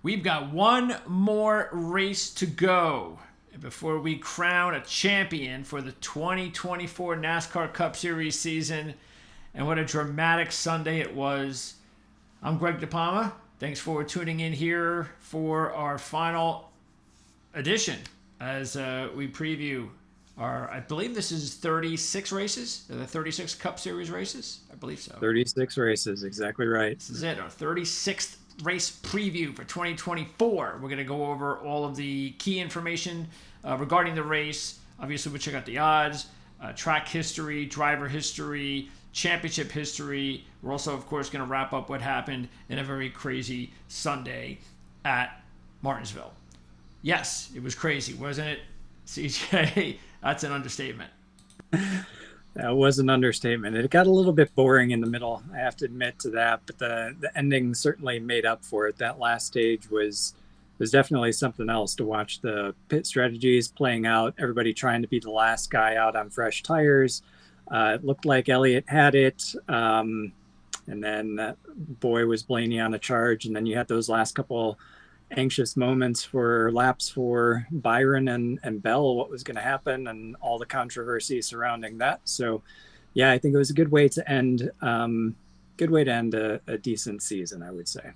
We've got one more race to go before we crown a champion for the 2024 NASCAR Cup Series season. And what a dramatic Sunday it was. I'm Greg DePalma. Thanks for tuning in here for our final edition as we preview our, I believe this is 36 races, the 36 Cup Series races. I believe so. 36 races, exactly right. This is it, our 36th race preview for 2024. We're going to go over all of the key information regarding the race. Obviously, we'll check out the odds, track history, driver history, championship history. We're also, of course, going to wrap up what happened in a very crazy Sunday at Martinsville. Yes, it was crazy, wasn't it, CJ? That's an understatement. That was an understatement. It got a little bit boring in the middle, I have to admit to that, but the ending certainly made up for it. That last stage was definitely something else to watch the pit strategies playing out, everybody trying to be the last guy out on fresh tires. It looked like Elliott had it, and then boy was Blaney on a charge, and then you had those last couple anxious moments for laps for Byron and Bell, what was going to happen and all the controversy surrounding that. So yeah, I think it was a good way to end a decent season, I would say.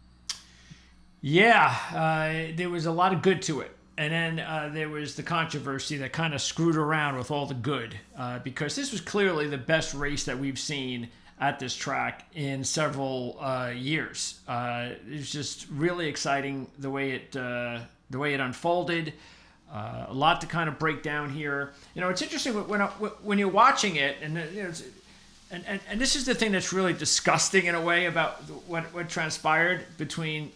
Yeah, there was a lot of good to it. And then there was the controversy that kind of screwed around with all the good, because this was clearly the best race that we've seen at this track in several years. It was just really exciting the way it unfolded. A lot to kind of break down here. You know, it's interesting when you're watching it, and and this is the thing that's really disgusting in a way about what transpired between.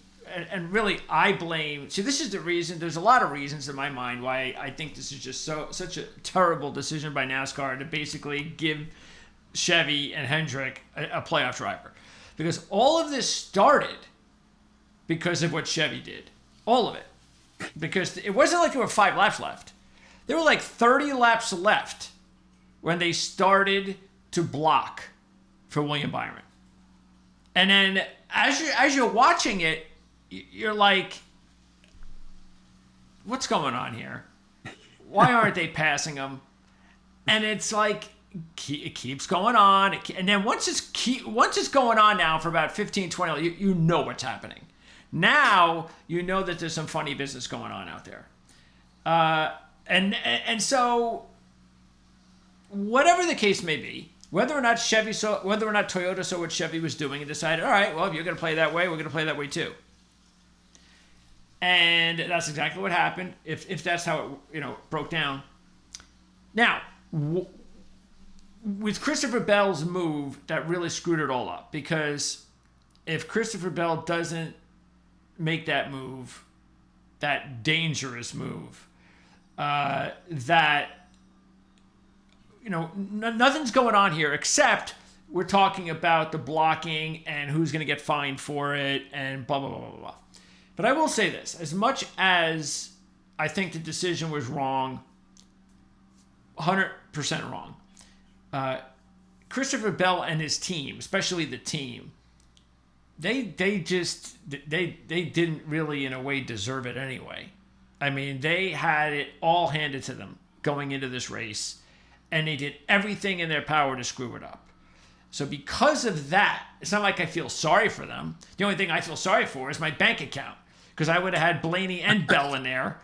And really, I blame. See, this is the reason. There's a lot of reasons in my mind why I think this is just such a terrible decision by NASCAR to basically give Chevy and Hendrick a playoff driver, because all of this started because of what Chevy did. All of it, because it wasn't like there were 5 laps left. There were like 30 laps left when they started to block for William Byron, and then as you're watching it, you're like, what's going on here? Why aren't they passing them? And it's like, it keeps going on. And then once it's going on now for about 15, 20, you know what's happening. Now, you know that there's some funny business going on out there. And so, whatever the case may be, whether or not Toyota saw what Chevy was doing and decided, all right, well, if you're going to play that way, we're going to play that way too. And that's exactly what happened, if that's how it broke down. Now, with Christopher Bell's move, that really screwed it all up, because if Christopher Bell doesn't make that move, that dangerous move, nothing's going on here except we're talking about the blocking and who's going to get fined for it and blah, blah, blah, blah, blah. But I will say this, as much as I think the decision was wrong, 100% wrong, Christopher Bell and his team, especially the team, they didn't really, in a way, deserve it anyway. I mean, they had it all handed to them going into this race, and they did everything in their power to screw it up. So because of that, it's not like I feel sorry for them. The only thing I feel sorry for is my bank account, because I would have had Blaney and Bell in there,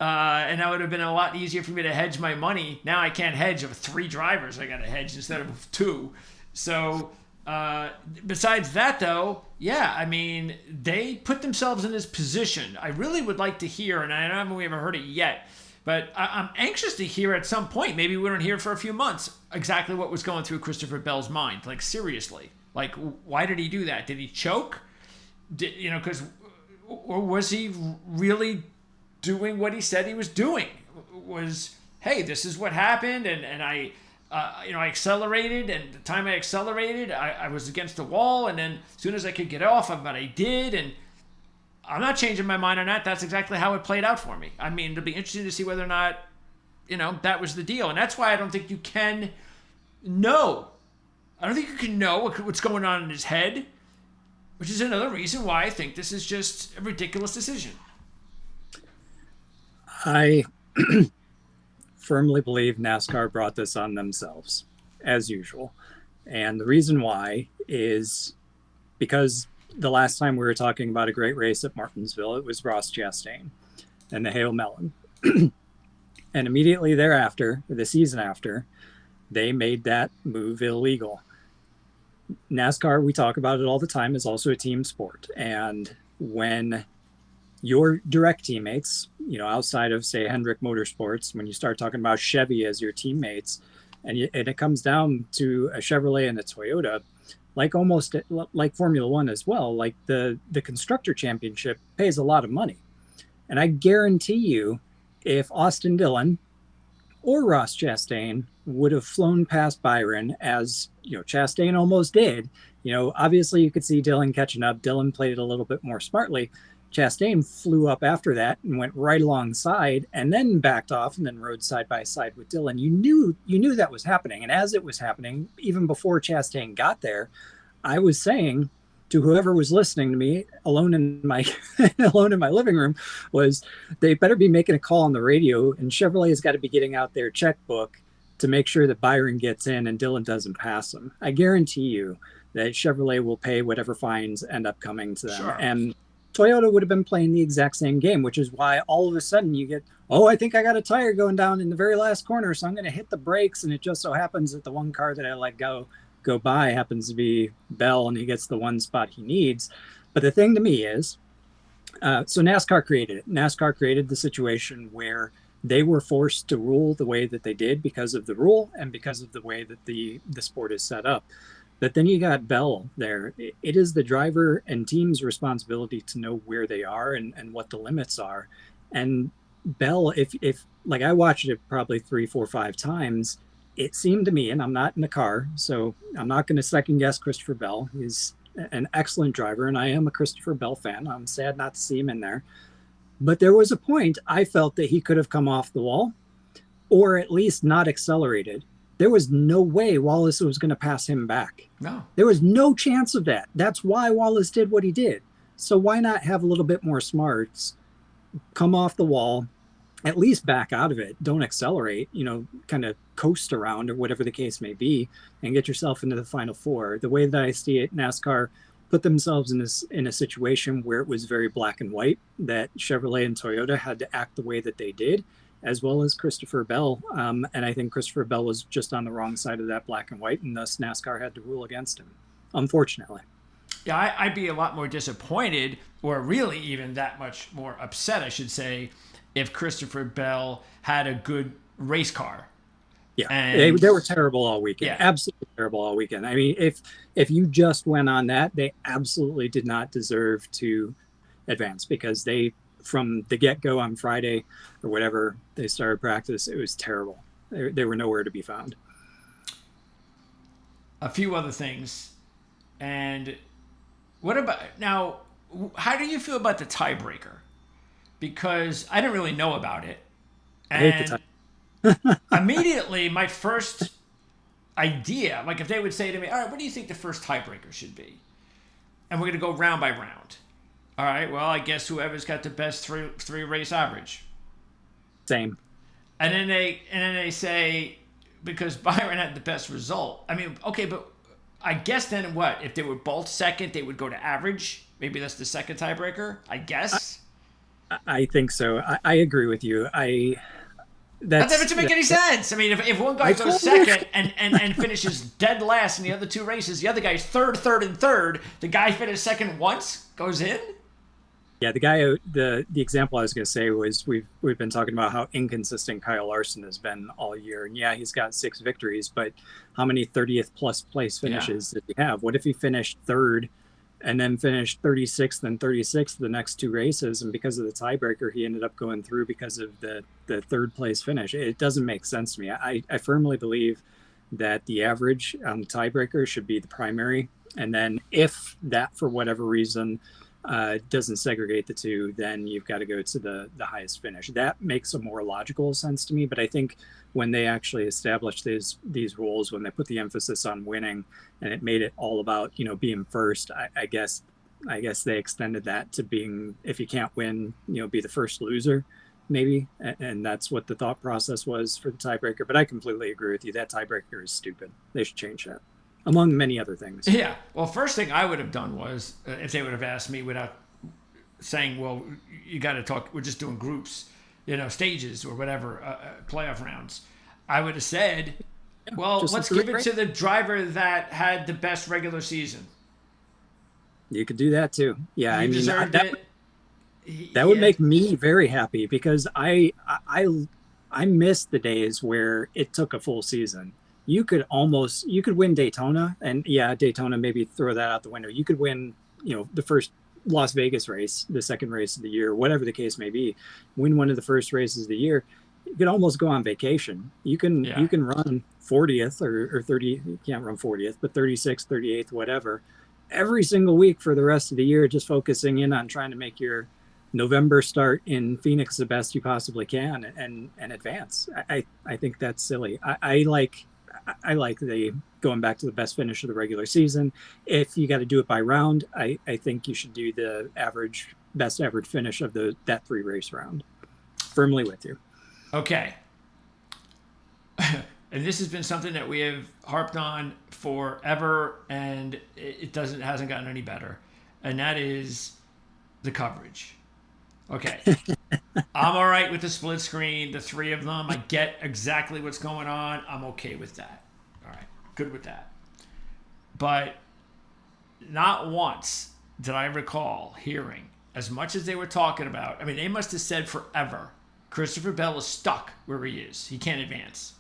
and that would have been a lot easier for me to hedge my money. Now I can't hedge of 3 drivers. I got to hedge instead of 2. So besides that, though, yeah, I mean, they put themselves in this position. I really would like to hear, and I don't know if we ever heard it yet, but I'm anxious to hear at some point, maybe we don't hear for a few months, exactly what was going through Christopher Bell's mind. Like, seriously. Like, why did he do that? Did he choke? Or was he really doing what he said he was doing? Hey, this is what happened, and I accelerated, and the time I accelerated, I was against the wall, and then as soon as I could get off, I did, and I'm not changing my mind on that. That's exactly how it played out for me. I mean, it'll be interesting to see whether or not, that was the deal, and that's why I don't think you can know. I don't think you can know what's going on in his head Which is another reason why I think this is just a ridiculous decision. I firmly believe NASCAR brought this on themselves, as usual. And the reason why is because the last time we were talking about a great race at Martinsville, it was Ross Chastain and the Hail Melon. And immediately thereafter, the season after, they made that move illegal. NASCAR, we talk about it all the time, is also a team sport. And when your direct teammates, outside of, say, Hendrick Motorsports, when you start talking about Chevy as your teammates, and it comes down to a Chevrolet and a Toyota, almost like Formula One as well, like the constructor championship pays a lot of money. And I guarantee you, if Austin Dillon or Ross Chastain would have flown past Byron, as Chastain almost did, obviously you could see Dillon catching up. Dillon played it a little bit more smartly. Chastain flew up after that and went right alongside, and then backed off and then rode side by side with Dillon. You knew that was happening, and as it was happening, even before Chastain got there, I was saying to whoever was listening to me alone in my living room, was they better be making a call on the radio, and Chevrolet has got to be getting out their checkbook to make sure that Byron gets in and Dillon doesn't pass him. I guarantee you that Chevrolet will pay whatever fines end up coming to them. Sure. And Toyota would have been playing the exact same game, which is why all of a sudden you get, I think I got a tire going down in the very last corner, so I'm going to hit the brakes. And it just so happens that the one car that I let go by happens to be Bell, and he gets the one spot he needs. But the thing to me is, so NASCAR created it. NASCAR created the situation where they were forced to rule the way that they did because of the rule and because of the way that the sport is set up. But then you got Bell there. It is the driver and team's responsibility to know where they are and what the limits are. And Bell, if like, I watched it probably 3, 4, 5 times, it seemed to me, and I'm not in the car, so I'm not going to second guess Christopher Bell. He's an excellent driver, and I am a Christopher Bell fan. I'm sad not to see him in there. But there was a point I felt that he could have come off the wall, or at least not accelerated. There was no way Wallace was going to pass him back. No. There was no chance of that. That's why Wallace did what he did. So why not have a little bit more smarts, come off the wall, at least back out of it. Don't accelerate, kind of coast around or whatever the case may be, and get yourself into the final four. The way that I see it, NASCAR put themselves in a situation where it was very black and white, that Chevrolet and Toyota had to act the way that they did, as well as Christopher Bell. And I think Christopher Bell was just on the wrong side of that black and white, and thus NASCAR had to rule against him, unfortunately. Yeah, I'd be a lot more disappointed, or really even that much more upset, I should say, if Christopher Bell had a good race car. Yeah, and they were terrible all weekend. Yeah. Absolutely terrible all weekend. I mean, if you just went on that, they absolutely did not deserve to advance, because they, from the get-go on Friday or whatever they started practice, it was terrible. They were nowhere to be found. A few other things. And what about, now, how do you feel about the tiebreaker? Because I didn't really know about it. I hate the tie. Immediately, my first idea, like if they would say to me, all right, what do you think the first tiebreaker should be? And we're going to go round by round. All right, well, I guess whoever's got the best three race average. Same. And then they say, because Byron had the best result. I mean, okay, but I guess then what? If they were both second, they would go to average? Maybe that's the second tiebreaker, I guess. I think so. I agree with you. That doesn't make any sense. I mean, if one guy goes second and finishes dead last in the other two races, the other guy's third, and third. The guy finished second once, goes in. Yeah, the example I was going to say was we've been talking about how inconsistent Kyle Larson has been all year, and yeah, he's got 6 victories, but how many 30th plus place finishes did he have? What if he finished third and then finished 36th and 36th the next 2 races, and because of the tiebreaker he ended up going through because of the third place finish? It doesn't make sense to me. I firmly believe that the average on the tiebreaker should be the primary, and then if that for whatever reason doesn't segregate the two, then you've got to go to the highest finish. That makes a more logical sense to me. But I think when they actually established these rules, when they put the emphasis on winning and it made it all about being first, I guess I guess they extended that to being, if you can't win, be the first loser, maybe. And that's what the thought process was for the tiebreaker. But I completely agree with you. That tiebreaker is stupid. They should change that, among many other things. Yeah. Well, first thing I would have done was, if they would have asked me without saying, well, you got to talk, we're just doing groups, stages or whatever, playoff rounds, I would have said, well, let's give it to the driver that had the best regular season. You could do that too. Yeah, I mean, that would make me very happy, because I miss the days where it took a full season. You could win Daytona, and Daytona, maybe throw that out the window. You could win, the first Las Vegas race, the second race of the year, whatever the case may be, win one of the first races of the year. You could almost go on vacation. You can run 40th or 30, you can't run 40th, but 36th, 38th, whatever, every single week for the rest of the year, just focusing in on trying to make your November start in Phoenix the best you possibly can, and advance. I think that's silly. I like the going back to the best finish of the regular season. If you got to do it by round, I think you should do the best average finish of that 3 race round. Firmly with you. Okay. And this has been something that we have harped on forever, and it hasn't gotten any better. And that is the coverage. Okay. I'm all right with the split screen, the 3 of them. I get exactly what's going on. I'm okay with that. All right. Good with that. But not once did I recall hearing, as much as they were talking about, I mean, they must have said forever, Christopher Bell is stuck where he is. He can't advance.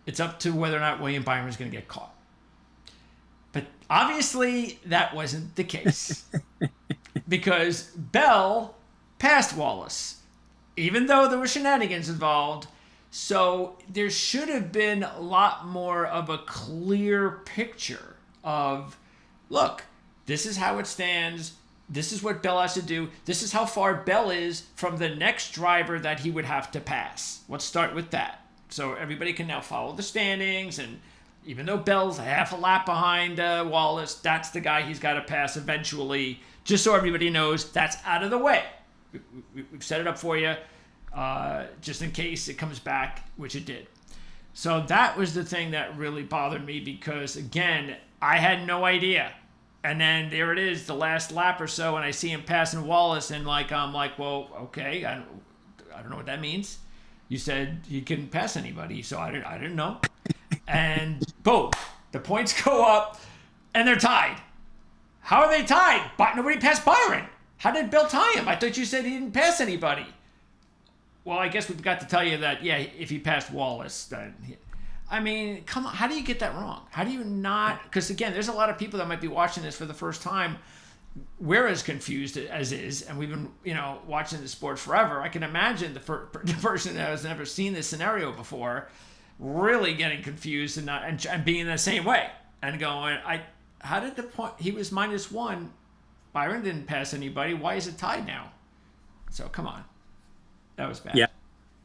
It's up to whether or not William Byron is going to get caught. But obviously, that wasn't the case. Because Bell passed Wallace, even though there were shenanigans involved. So there should have been a lot more of a clear picture of, look, this is how it stands. This is what Bell has to do. This is how far Bell is from the next driver that he would have to pass. Let's start with that. So everybody can now follow the standings. And even though Bell's half a lap behind Wallace, that's the guy he's got to pass eventually, just so everybody knows that's out of the way. We've set it up for you, just in case it comes back, which it did. So that was the thing that really bothered me, because, again, I had no idea. And then there it is, the last lap or so, and I see him passing Wallace, and I'm like, well, okay, I don't know what that means. You said he couldn't pass anybody, so I didn't know. And boom, the points go up, and they're tied. How are they tied? Nobody passed Byron. How did Bill tie him? I thought you said he didn't pass anybody. Well, I guess we've got to tell you that, if he passed Wallace, then... I mean, come on, how do you get that wrong? How do you not? Because, again, there's a lot of people that might be watching this for the first time. We're as confused as is, and we've been, watching the sport forever. I can imagine the person that has never seen this scenario before really getting confused and being the same way and going, how did the point? He was -1. Byron didn't pass anybody. Why is it tied now? So, come on. That was bad.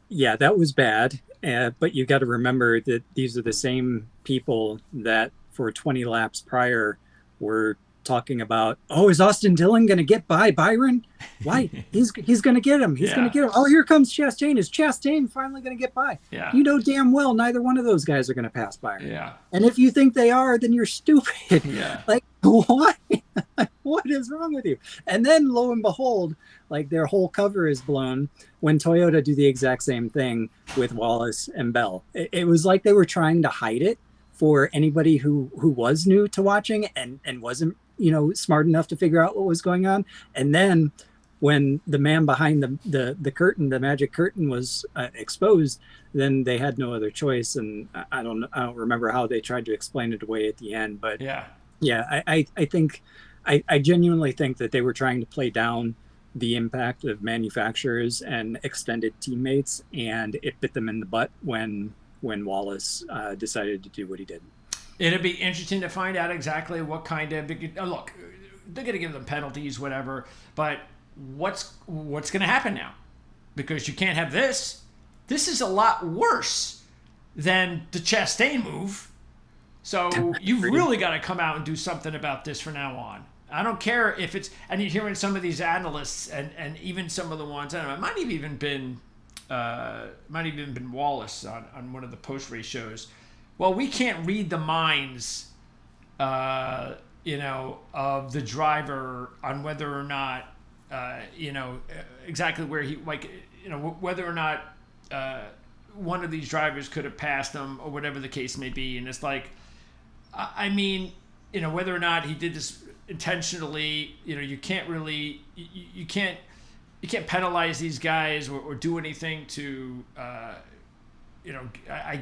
Yeah, that was bad. But you got to remember that these are the same people that for 20 laps prior were talking about, is Austin Dillon going to get by Byron? Why? He's going to get him. He's going to get him. Oh, here comes Chastain. Is Chastain finally going to get by? Yeah. You know damn well neither one of those guys are going to pass Byron. Yeah. And if you think they are, then you're stupid. Yeah. Like, what? What is wrong with you? And then lo and behold, like, their whole cover is blown when Toyota do the exact same thing with Wallace and Bell. It was like they were trying to hide it for anybody who was new to watching and wasn't, smart enough to figure out what was going on. And then when the man behind the curtain, the magic curtain, was exposed, then they had no other choice. And I don't remember how they tried to explain it away at the end, but I think I genuinely think that they were trying to play down the impact of manufacturers and extended teammates, and it bit them in the butt when Wallace decided to do what he did. It'd be interesting to find out exactly what kind of look. They're going to give them penalties, whatever, but what's going to happen now? Because you can't have this. This is a lot worse than the Chastain move. So you've really got to come out and do something about this from now on. I don't care if it's, and you're hearing some of these analysts and even some of the ones, I don't know, it might have even been Wallace on one of the post-race shows. Well, we can't read the minds, of the driver on whether or not, exactly where he, whether or not one of these drivers could have passed him or whatever the case may be. And it's like, I mean, whether or not he did this intentionally, you can't really, you can't penalize these guys or do anything to, I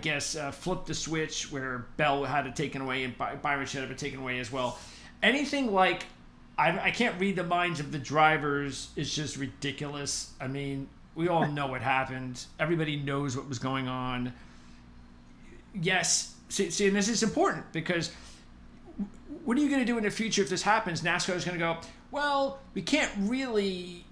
guess flip the switch where Bell had it taken away and Byron should have it taken away as well. Anything like, I can't read the minds of the drivers is just ridiculous. I mean, we all know what happened. Everybody knows what was going on. Yes. See, and this is important because what are you going to do in the future if this happens? NASCAR is going to go, well, we can't really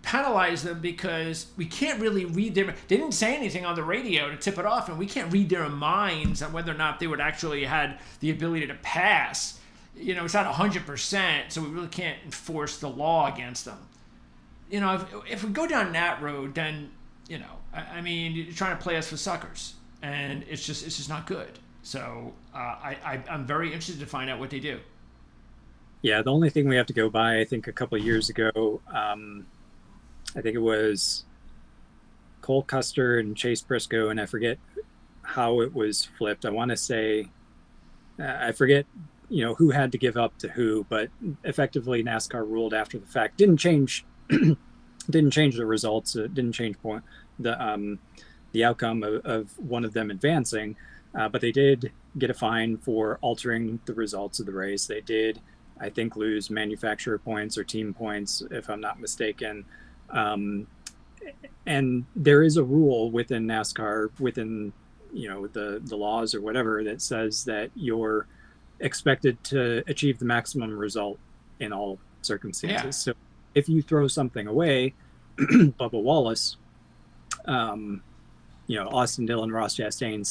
penalize them because we can't really read they didn't say anything on the radio to tip it off, and we can't read their minds on whether or not they would actually had the ability to pass. It's not 100%, so we really can't enforce the law against them. If we go down that road, then, I mean, you're trying to play us for suckers, and it's just not good. So I'm very interested to find out what they do. Yeah, the only thing we have to go by, I think a couple of years ago, I think it was Cole Custer and Chase Briscoe, and I forget how it was flipped. I want to say, I forget, who had to give up to who, but effectively NASCAR ruled after the fact. Didn't change the results. It didn't change the outcome of one of them advancing, but they did get a fine for altering the results of the race. They did, I think, lose manufacturer points or team points, if I'm not mistaken. And there is a rule within NASCAR, within the laws or whatever, that says that you're expected to achieve the maximum result in all circumstances. Yeah. So if you throw something away, Bubba Wallace, Austin Dillon, Ross Chastain,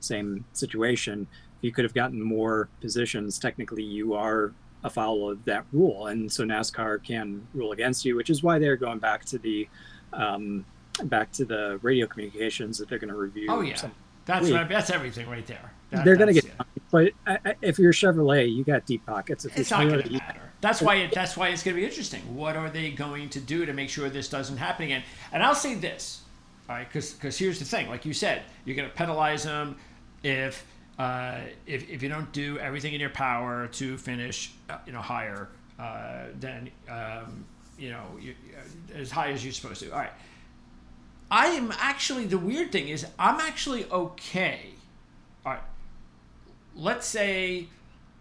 same situation. If you could have gotten more positions, technically you are afoul of that rule, and so NASCAR can rule against you, which is why they're going back to the radio communications that they're going to review. Oh yeah, that's everything right there. They're going to get, but if you're Chevrolet, you got deep pockets. If it's not going to matter. That's why it's going to be interesting. What are they going to do to make sure this doesn't happen again? And I'll say this, all right, because here's the thing. Like you said, you're going to penalize them if you don't do everything in your power to finish, higher than as high as you're supposed to. All right. I am actually, the weird thing is, I'm actually okay. All right. Let's say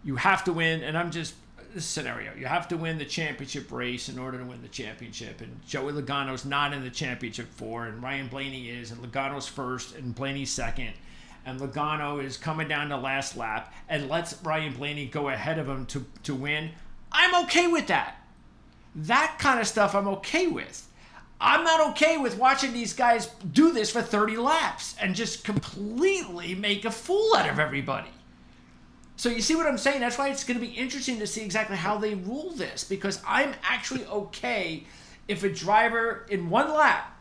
you have to win, and this scenario, you have to win the championship race in order to win the championship, and Joey Logano's not in the championship four, and Ryan Blaney is, and Logano's first, and Blaney's second, and Logano is coming down the last lap, and lets Ryan Blaney go ahead of him to win. I'm okay with that. That kind of stuff I'm okay with. I'm not okay with watching these guys do this for 30 laps and just completely make a fool out of everybody. So you see what I'm saying? That's why it's going to be interesting to see exactly how they rule this, because I'm actually okay if a driver in one lap,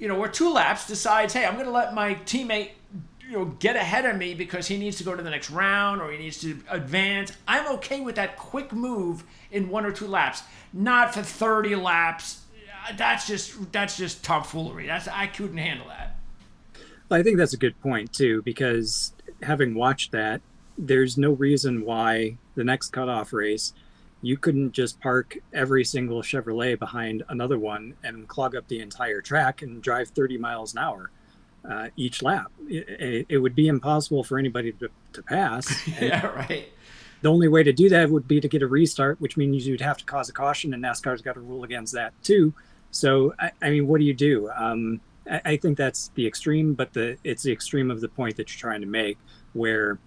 or 2 laps, decides, hey, I'm going to let my teammate get ahead of me because he needs to go to the next round or he needs to advance. I'm okay with that quick move in 1 or 2 laps, not for 30 laps. That's just tomfoolery. I couldn't handle that. Well, I think that's a good point too, because having watched that, there's no reason why the next cutoff race you couldn't just park every single Chevrolet behind another one and clog up the entire track and drive 30 miles an hour each lap. It would be impossible for anybody to pass. Yeah, right. The only way to do that would be to get a restart, which means you'd have to cause a caution, and NASCAR's got a rule against that too. So, I mean, what do you do? I think that's the extreme, but it's the extreme of the point that you're trying to make, where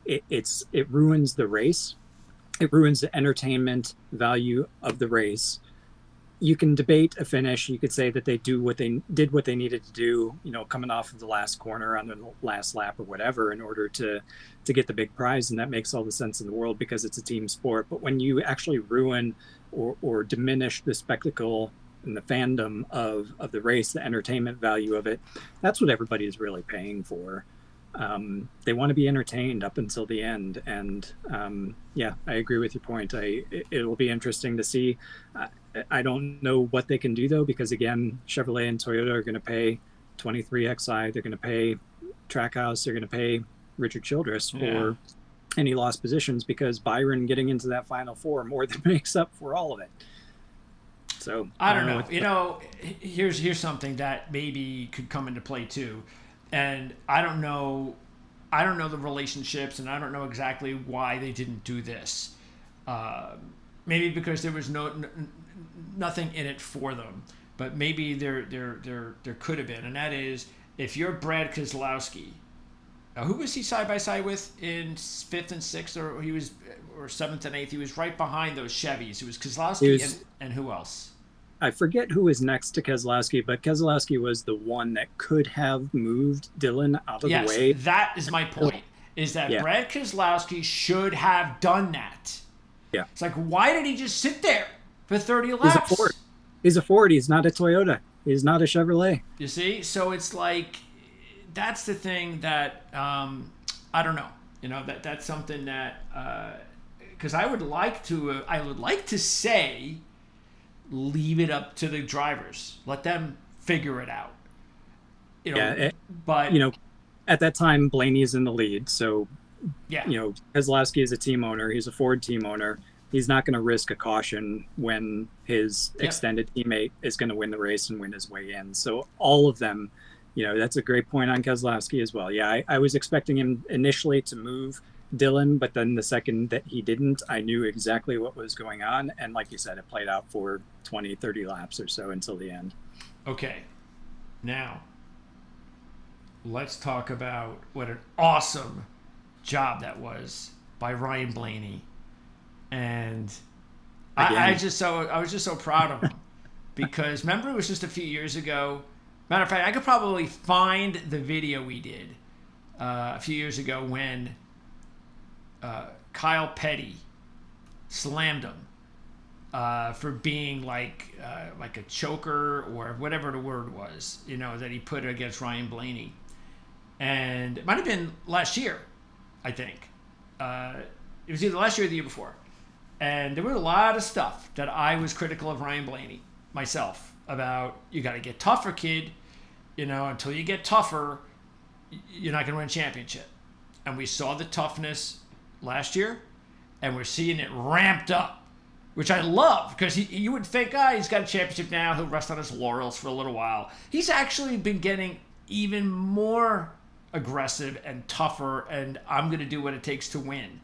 it ruins the race. It ruins the entertainment value of the race. you can debate a finish. You could say that they did what they needed to do, coming off of the last corner on the last lap or whatever in order to get the big prize. And that makes all the sense in the world because it's a team sport. But when you actually ruin or diminish the spectacle and the fandom of the race, the entertainment value of it, that's what everybody is really paying for. They want to be entertained up until the end. And yeah, I agree with your point. It'll be interesting to see. I don't know what they can do though, because again, Chevrolet and Toyota are going to pay 23XI. They're going to pay Trackhouse. They're going to pay Richard Childress for any lost positions, because Byron getting into that Final Four more than makes up for all of it. So I don't know. Here's something that maybe could come into play too. And I don't know the relationships, and I don't know exactly why they didn't do this. Maybe because there was nothing in it for them, but maybe there could have been, and that is if you're Brad Keselowski, who was he side by side with in 5th and 6th, or 7th and 8th? He was right behind those Chevys. It was Keselowski and who else? I forget who was next to Keselowski, but Keselowski was the one that could have moved Dillon out of the way. Yes, that is my point, is that Brad Keselowski should have done that. Yeah. It's like, why did he just sit there for 30 laps? He's a Ford. He's not a Toyota. He's not a Chevrolet. You see? So it's like, that's the thing that, I don't know. That's something that, because I would like to say, leave it up to the drivers. Let them figure it out. But at that time, Blaney is in the lead. So, yeah, Keselowski is a team owner. He's a Ford team owner. He's not going to risk a caution when his extended teammate is going to win the race and win his way in. So all of them, that's a great point on Keselowski as well. Yeah, I was expecting him initially to move Dillon, but then the second that he didn't, I knew exactly what was going on. And like you said, it played out for 20, 30 laps or so until the end. Okay. Now, let's talk about what an awesome job that was by Ryan Blaney. And I was just so proud of him because remember, it was just a few years ago. Matter of fact, I could probably find the video we did a few years ago when Kyle Petty slammed him for being like a choker or whatever the word was, that he put against Ryan Blaney. And it might have been last year, I think. It was either last year or the year before. And there was a lot of stuff that I was critical of Ryan Blaney myself about. You got to get tougher, kid. Until you get tougher, you're not going to win a championship. And we saw the toughness last year, and we're seeing it ramped up, which I love because you would think, he's got a championship now. He'll rest on his laurels for a little while. He's actually been getting even more aggressive and tougher, and I'm going to do what it takes to win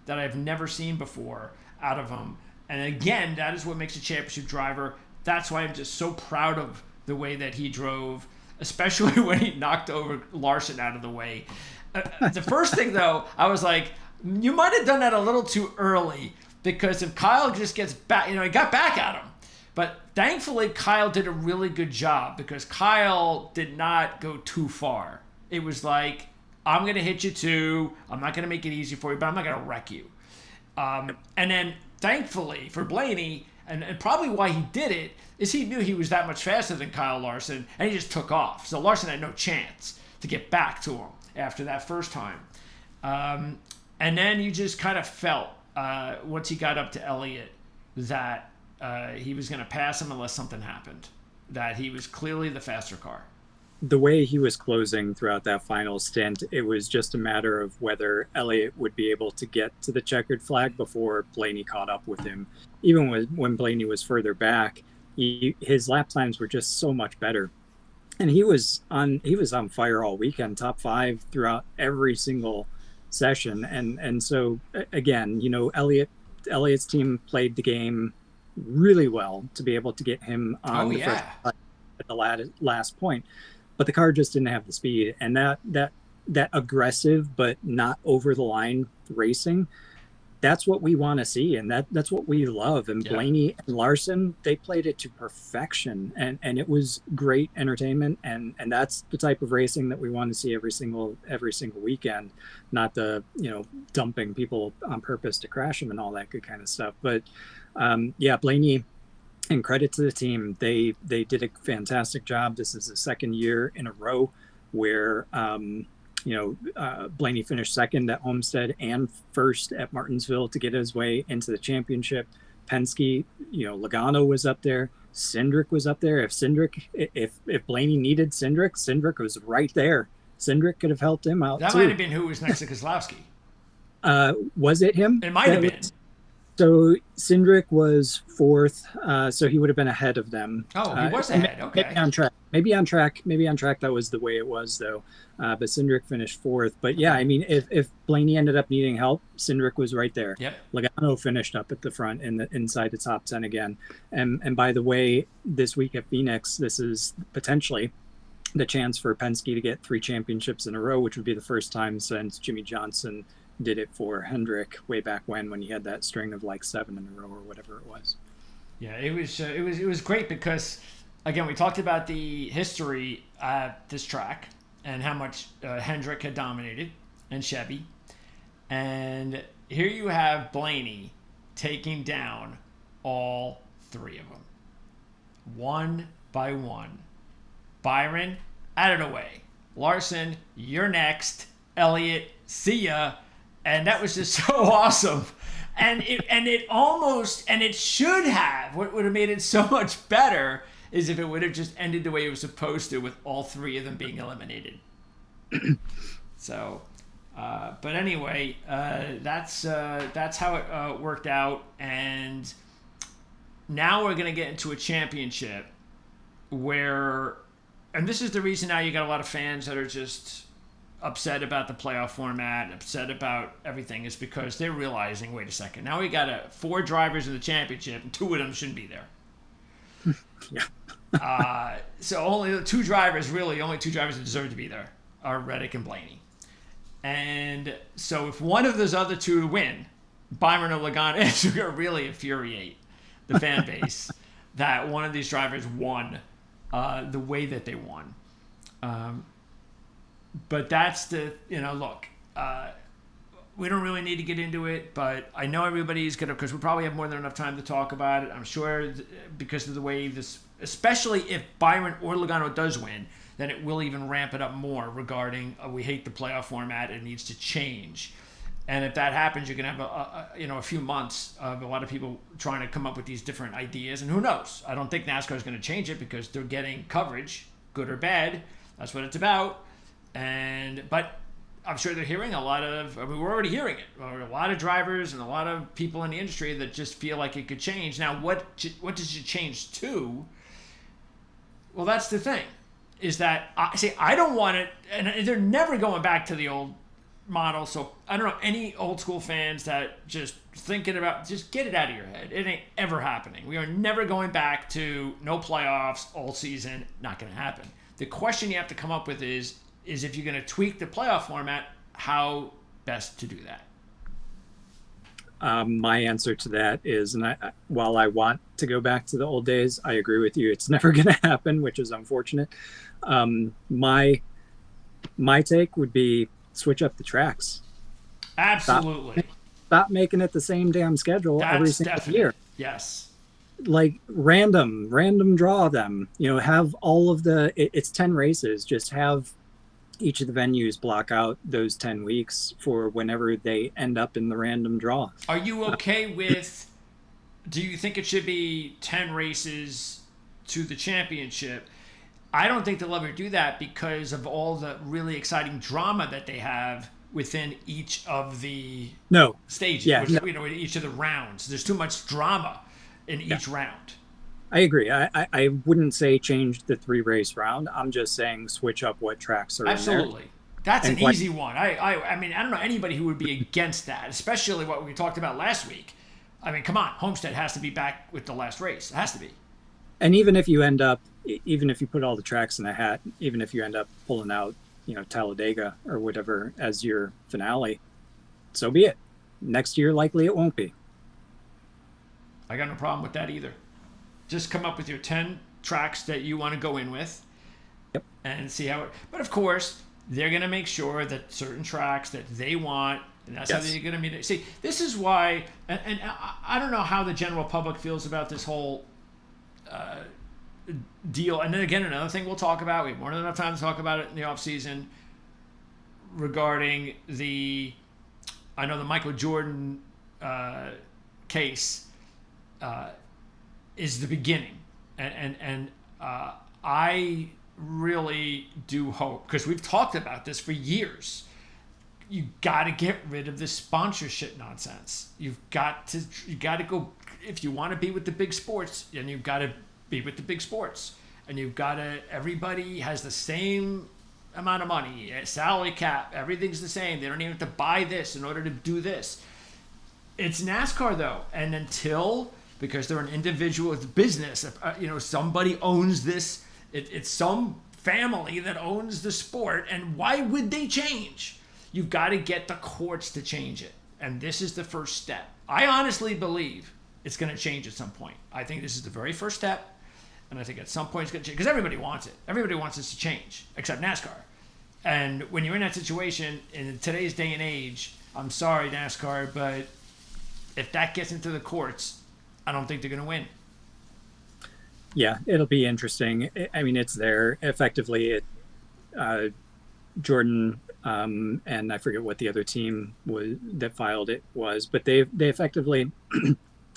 that I've never seen before out of him. And again, that is what makes a championship driver. That's why I'm just so proud of the way that he drove, especially when he knocked over Larson out of the way. The first thing, though, I was like, you might have done that a little too early, because if Kyle just gets back, he got back at him. But thankfully, Kyle did a really good job because Kyle did not go too far. It was like, I'm going to hit you too. I'm not going to make it easy for you, but I'm not going to wreck you. And then, thankfully, for Blaney, and probably why he did it, is he knew he was that much faster than Kyle Larson, and he just took off. So Larson had no chance to get back to him after that first time. And then you just kind of felt, once he got up to Elliott, that he was going to pass him unless something happened, that he was clearly the faster car. The way he was closing throughout that final stint, it was just a matter of whether Elliott would be able to get to the checkered flag before Blaney caught up with him. Even when Blaney was further back, his lap times were just so much better. And he was on fire all weekend, top 5 throughout every single session. And so again, Elliott's team played the game really well to be able to get him on first at the last point. But the car just didn't have the speed, and that aggressive but not over the line racing, that's what we want to see, and that's what we love. And Yeah. Blaney and Larson, they played it to perfection, and it was great entertainment. And that's the type of racing that we want to see every single weekend, not the dumping people on purpose to crash them and all that good kind of stuff. But yeah, Blaney. And credit to the team, they did a fantastic job. This is the second year in a row where Blaney finished second at Homestead and first at Martinsville to get his way into the championship. Penske, Logano was up there. Cindric was up there. If Blaney needed Cindric was right there. Cindric could have helped him out. That too. might have been who was next to Kozlowski. Was it him? It might have been. So Cindric was fourth, so he would have been ahead of them. Oh, he was ahead. Okay. Maybe on track. That was the way it was, though. But Cindric finished fourth. But yeah, I mean, if Blaney ended up needing help, Cindric was right there. Yep. Logano finished up at the front inside the top 10 again. And by the way, this week at Phoenix, this is potentially the chance for Penske to get 3 championships in a row, which would be the first time since Jimmy Johnson did it for Hendrick way back when he had that string of like 7 in a row or whatever it was. Yeah, it was great because, again, we talked about the history at this track and how much Hendrick had dominated and Chevy, and here you have Blaney taking down all 3 of them, one by one. Byron, out of the way. Larson, you're next. Elliott, see ya. And that was just so awesome. And it should have, what would have made it so much better is if it would have just ended the way it was supposed to, with all 3 of them being eliminated. So, but anyway, that's how it worked out. And now we're going to get into a championship where, and this is the reason now you got a lot of fans that are just upset about the playoff format, upset about everything, is because they're realizing, wait a second, now we got 4 drivers in the championship and 2 of them shouldn't be there. Yeah. So only 2 drivers that deserve to be there are Reddick and Blaney. And so if one of those other 2 win, Byron or Logano, it's going to really infuriate the fan base that one of these drivers won the way that they won. But that's the, look, we don't really need to get into it, but I know everybody's going to, because we probably have more than enough time to talk about it. I'm sure because of the way this, especially if Byron or Logano does win, then it will even ramp it up more regarding, we hate the playoff format, it needs to change. And if that happens, you're going to have a few months of a lot of people trying to come up with these different ideas. And who knows? I don't think NASCAR is going to change it because they're getting coverage, good or bad. That's what it's about. But I'm sure they're hearing we're already hearing it. A lot of drivers and a lot of people in the industry that just feel like it could change. Now, what does it change to? Well, that's the thing, is that I don't want it, and they're never going back to the old model. So I don't know any old school fans that just thinking about, just get it out of your head. It ain't ever happening. We are never going back to no playoffs all season. Not going to happen. The question you have to come up with is if you're going to tweak the playoff format, how best to do that? My answer to that is, and while I want to go back to the old days, I agree with you. It's never going to happen, which is unfortunate. My take would be switch up the tracks. Absolutely. Stop making it the same damn schedule every single year. Yes. Like random draw them. Have all of it's 10 races. Just have each of the venues block out those 10 weeks for whenever they end up in the random draw. Are you okay with, do you think it should be 10 races to the championship? I don't think they'll ever do that because of all the really exciting drama that they have within each of the stages. Yeah, in each of the rounds. There's too much drama in each round. I agree. I wouldn't say change the 3-race round. I'm just saying switch up what tracks are Absolutely. in there. That's an easy one. I mean, I don't know anybody who would be against that, especially what we talked about last week. I mean, come on, Homestead has to be back with the last race. It has to be. And even if you put all the tracks in a hat, even if you end up pulling out, Talladega or whatever as your finale, so be it. Next year, likely it won't be. I got no problem with that either. Just come up with your 10 tracks that you want to go in with Yep. and see how it. But of course, they're going to make sure that certain tracks that they want, and that's how Yes. they're going to meet it. See, this is why, and I don't know how the general public feels about this whole deal. And then again, another thing we'll talk about, we have more than enough time to talk about it in the off season, regarding I know the Michael Jordan case is the beginning, and I really do hope, because we've talked about this for years, you got to get rid of this sponsorship nonsense. You got to go, if you want to be with the big sports, and you've got to be with the big sports, and you've got to, everybody has the same amount of money, salary cap, everything's the same. They don't even have to buy this in order to do this. It's NASCAR though, and until, because they're an individual, it's business. Somebody owns this. It's some family that owns the sport, and why would they change? You've got to get the courts to change it, and this is the first step. I honestly believe it's going to change at some point. I think this is the very first step. And I think at some point it's going to change, because everybody wants it. Everybody wants this to change, except NASCAR. And when you're in that situation in today's day and age, I'm sorry, NASCAR, but if that gets into the courts, I don't think they're going to win. Yeah, it'll be interesting. I mean, it's there. Effectively, Jordan and I forget what the other team was that filed it was, but they effectively,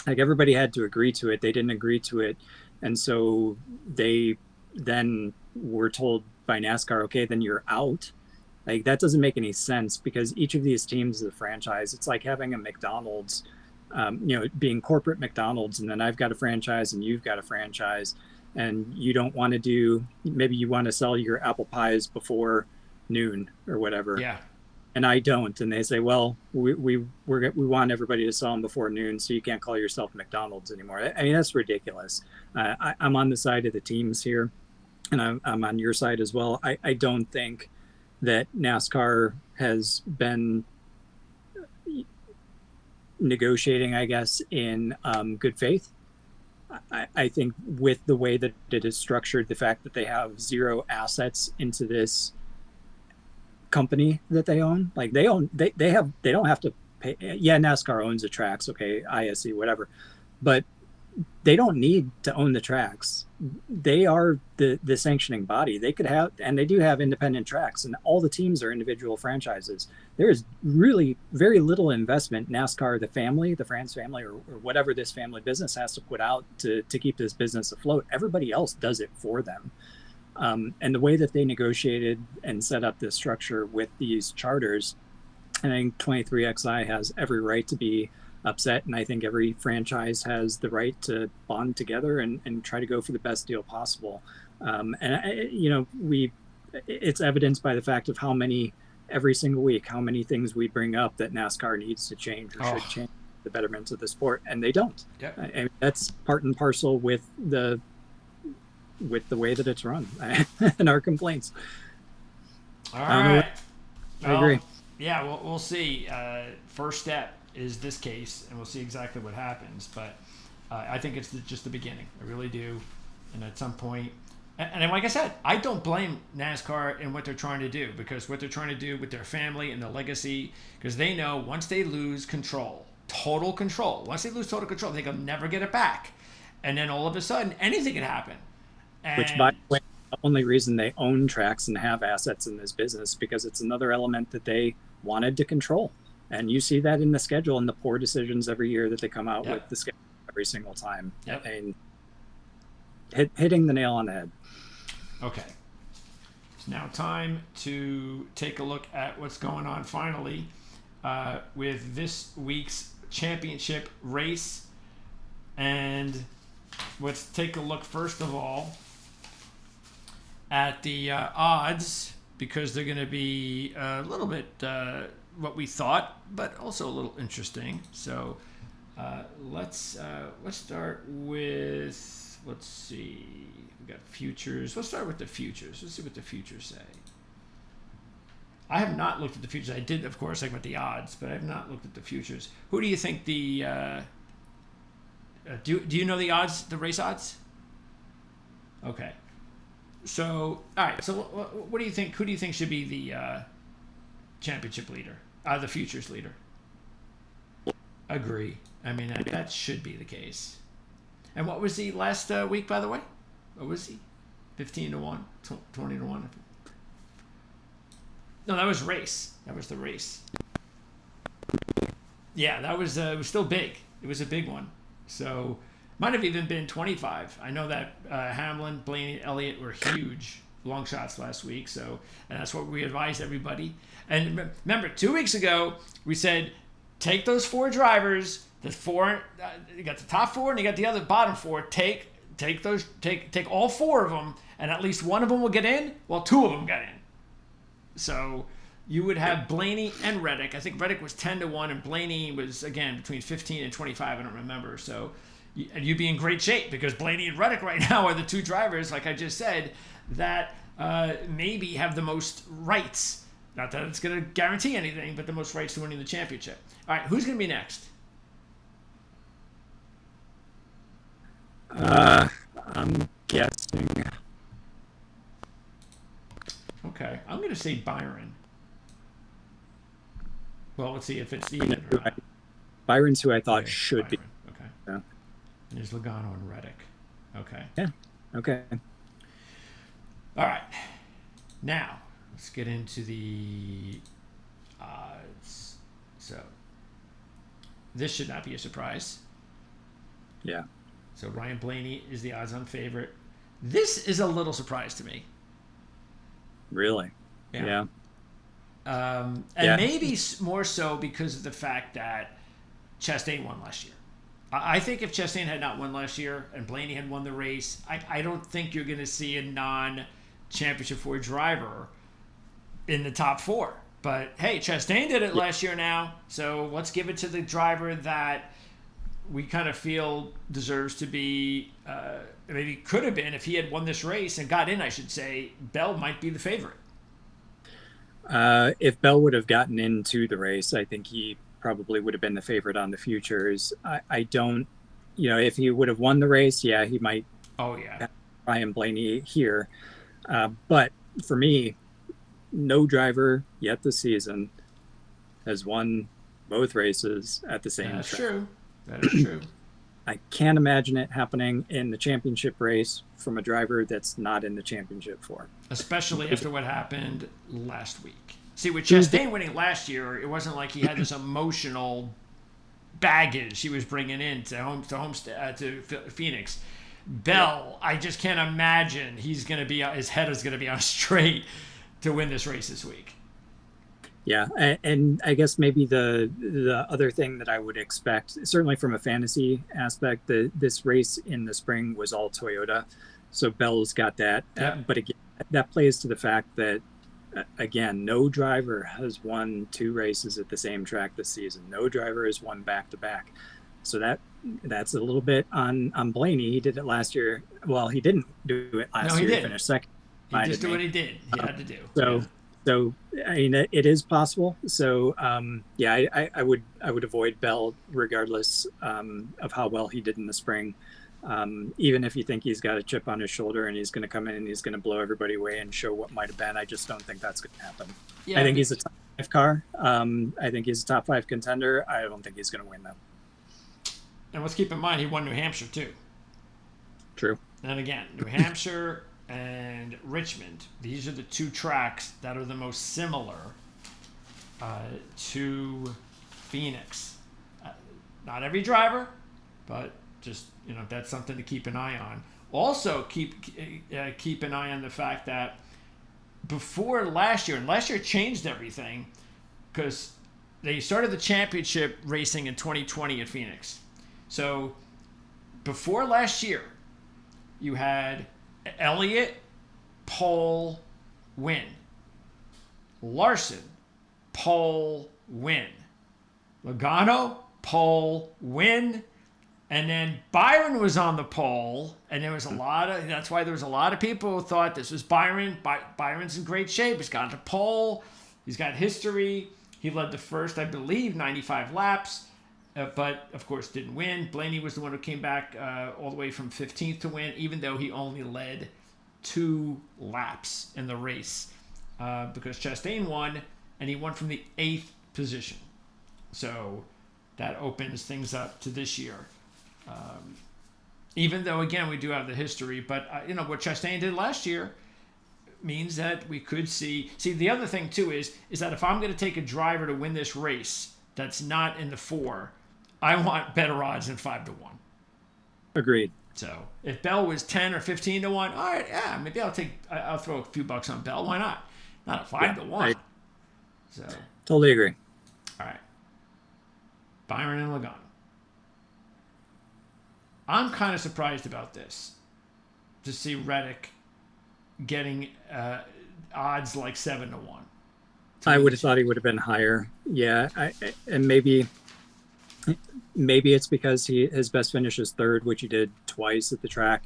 like, everybody had to agree to it. They didn't agree to it. And so they then were told by NASCAR, okay, then you're out. Like, that doesn't make any sense, because each of these teams is a franchise. It's like having a McDonald's, being corporate McDonald's, and then I've got a franchise and you've got a franchise, and you don't want to do, maybe you want to sell your apple pies before noon or whatever. Yeah. And I don't. And they say, well, we want everybody to sell them before noon, so you can't call yourself McDonald's anymore. I mean, that's ridiculous. I'm on the side of the teams here, and I'm on your side as well. I don't think that NASCAR has been negotiating, I guess, in good faith. I think with the way that it is structured, the fact that they have zero assets into this company that they own, like they don't have to pay. Yeah, NASCAR owns the tracks, okay, ISE, whatever, but they don't need to own the tracks. They are the sanctioning body. They could have, and they do have, independent tracks, and all the teams are individual franchises. There is really very little investment NASCAR, the France family, or whatever this family business has to put out to keep this business afloat. Everybody else does it for them. And the way that they negotiated and set up this structure with these charters, I think 23XI has every right to be upset. And I think every franchise has the right to bond together and try to go for the best deal possible. It's evidenced by the fact of how many, every single week, how many things we bring up that NASCAR needs to change or should change the betterment of the sport. And they don't. Yep. And that's part and parcel with the way that it's run and our complaints. All right. I agree. Yeah, we'll see. First step is this case, and we'll see exactly what happens. But I think it's just the beginning. I really do. And at some point, and like I said, I don't blame NASCAR in what they're trying to do, because what they're trying to do with their family and their legacy, because they know once they lose control, total control, they can never get it back. And then all of a sudden, anything can happen. Which, by the way, the only reason they own tracks and have assets in this business, because it's another element that they wanted to control. And you see that in the schedule and the poor decisions every year that they come out with the schedule every single time. Yep. And hitting the nail on the head. Okay. It's now time to take a look at what's going on finally with this week's championship race. And let's take a look first of all at the odds, because they're going to be a little bit what we thought, but also a little interesting. So let's start with, let's see, we got futures. Let's start with the futures. Let's see what the futures say. I have not looked at the futures. I did, of course, like with the odds, but I have not looked at the futures. Who do you think the do you know the odds, the race odds? Okay. So, all right. So, what do you think? Who do you think should be the championship leader? The futures leader. Agree. I mean, that should be the case. And what was he last week, by the way? What was he? 15-1, 20-1. No, that was race. That was the race. Yeah, that was it was still big. It was a big one. So might have even been 25. I know that Hamlin, Blaney, Elliott were huge long shots last week. So, and that's what we advised everybody. And remember, 2 weeks ago we said take those 4 drivers. The 4, you got the top 4 and you got the other bottom 4. Take all 4 of them, and at least one of them will get in. Well, 2 of them got in. So you would have Blaney and Reddick. I think Reddick was 10-1, and Blaney was, again, between 15 and 25. I don't remember. So you'd be in great shape because Blaney and Reddick right now are the 2 drivers, like I just said, that maybe have the most rights. Not that it's going to guarantee anything, but the most rights to winning the championship. All right, who's going to be next? I'm guessing. Okay, I'm going to say Byron. Well, let's see if it's even. Byron's who I thought should Byron. be. Okay. Yeah. And there's Logano and Reddick. Okay. Yeah. Okay. All right. Now, let's get into the odds. So, this should not be a surprise. Yeah. So, Ryan Blaney is the odds-on favorite. This is a little surprise to me. Really? Yeah. And maybe more so because of the fact that Chastain won last year. I think if Chastain had not won last year and Blaney had won the race, I don't think you're going to see a non-championship 4 driver in the top 4. But hey, Chastain did it last year now, so let's give it to the driver that we kind of feel deserves to be, maybe could have been if he had won this race and got in, I should say. Bell might be the favorite. If Bell would have gotten into the race, I think he probably would have been the favorite on the futures. I don't, if he would have won the race, yeah, he might. Oh, yeah. Ryan Blaney here. But for me, no driver yet this season has won both races at the same That's track. true. That is true. I can't imagine it happening in the championship race from a driver that's not in the championship 4. Especially after what happened last week. See, with Chastain winning last year, it wasn't like he had this emotional baggage he was bringing in to Phoenix. Bell, I just can't imagine his head is going to be on straight to win this race this week. Yeah, and I guess maybe the other thing that I would expect, certainly from a fantasy aspect, this race in the spring was all Toyota, so Bell's got that. Yep. But again, that plays to the fact that, again, no driver has won 2 races at the same track this season. No driver has won back-to-back. So that's a little bit on Blaney. He did it last year. Well, he didn't do it last year. He finished second. He just did what he did. He had to do. So I mean, it is possible. So I would avoid Bell regardless of how well he did in the spring. Even if you think he's got a chip on his shoulder and he's going to come in and he's going to blow everybody away and show what might have been, I just don't think that's going to happen. Yeah, I think he's a top 5 car. I think he's a top 5 contender. I don't think he's going to win though. And let's keep in mind he won New Hampshire too. True. And again, New Hampshire and Richmond, these are the 2 tracks that are the most similar to Phoenix. Not every driver, but just, that's something to keep an eye on. Also, keep an eye on the fact that before last year, and last year changed everything because they started the championship racing in 2020 at Phoenix. So before last year, you had Elliott, pole, win. Larson, pole, win. Logano, pole, win. And then Byron was on the pole, and that's why there was a lot of people who thought this was Byron. Byron's in great shape. He's got to pole. He's got history. He led the first, I believe, 95 laps, but of course didn't win. Blaney was the one who came back all the way from 15th to win, even though he only led 2 laps in the race because Chastain won, and he won from the 8th position. So that opens things up to this year. Even though, again, we do have the history, but what Chastain did last year means that we could see the other thing too is that if I'm going to take a driver to win this race that's not in the 4, I want better odds than 5-1. Agreed. So if Bell was 10 or 15 to 1, all right, yeah, maybe I'll throw a few bucks on Bell. Why not? Not a 5-1. So totally agree. All right. Byron and Logano. I'm kind of surprised about this, to see Reddick getting odds like 7-1. I would have thought he would have been higher. Yeah, and maybe it's because his best finish is 3rd, which he did twice at the track,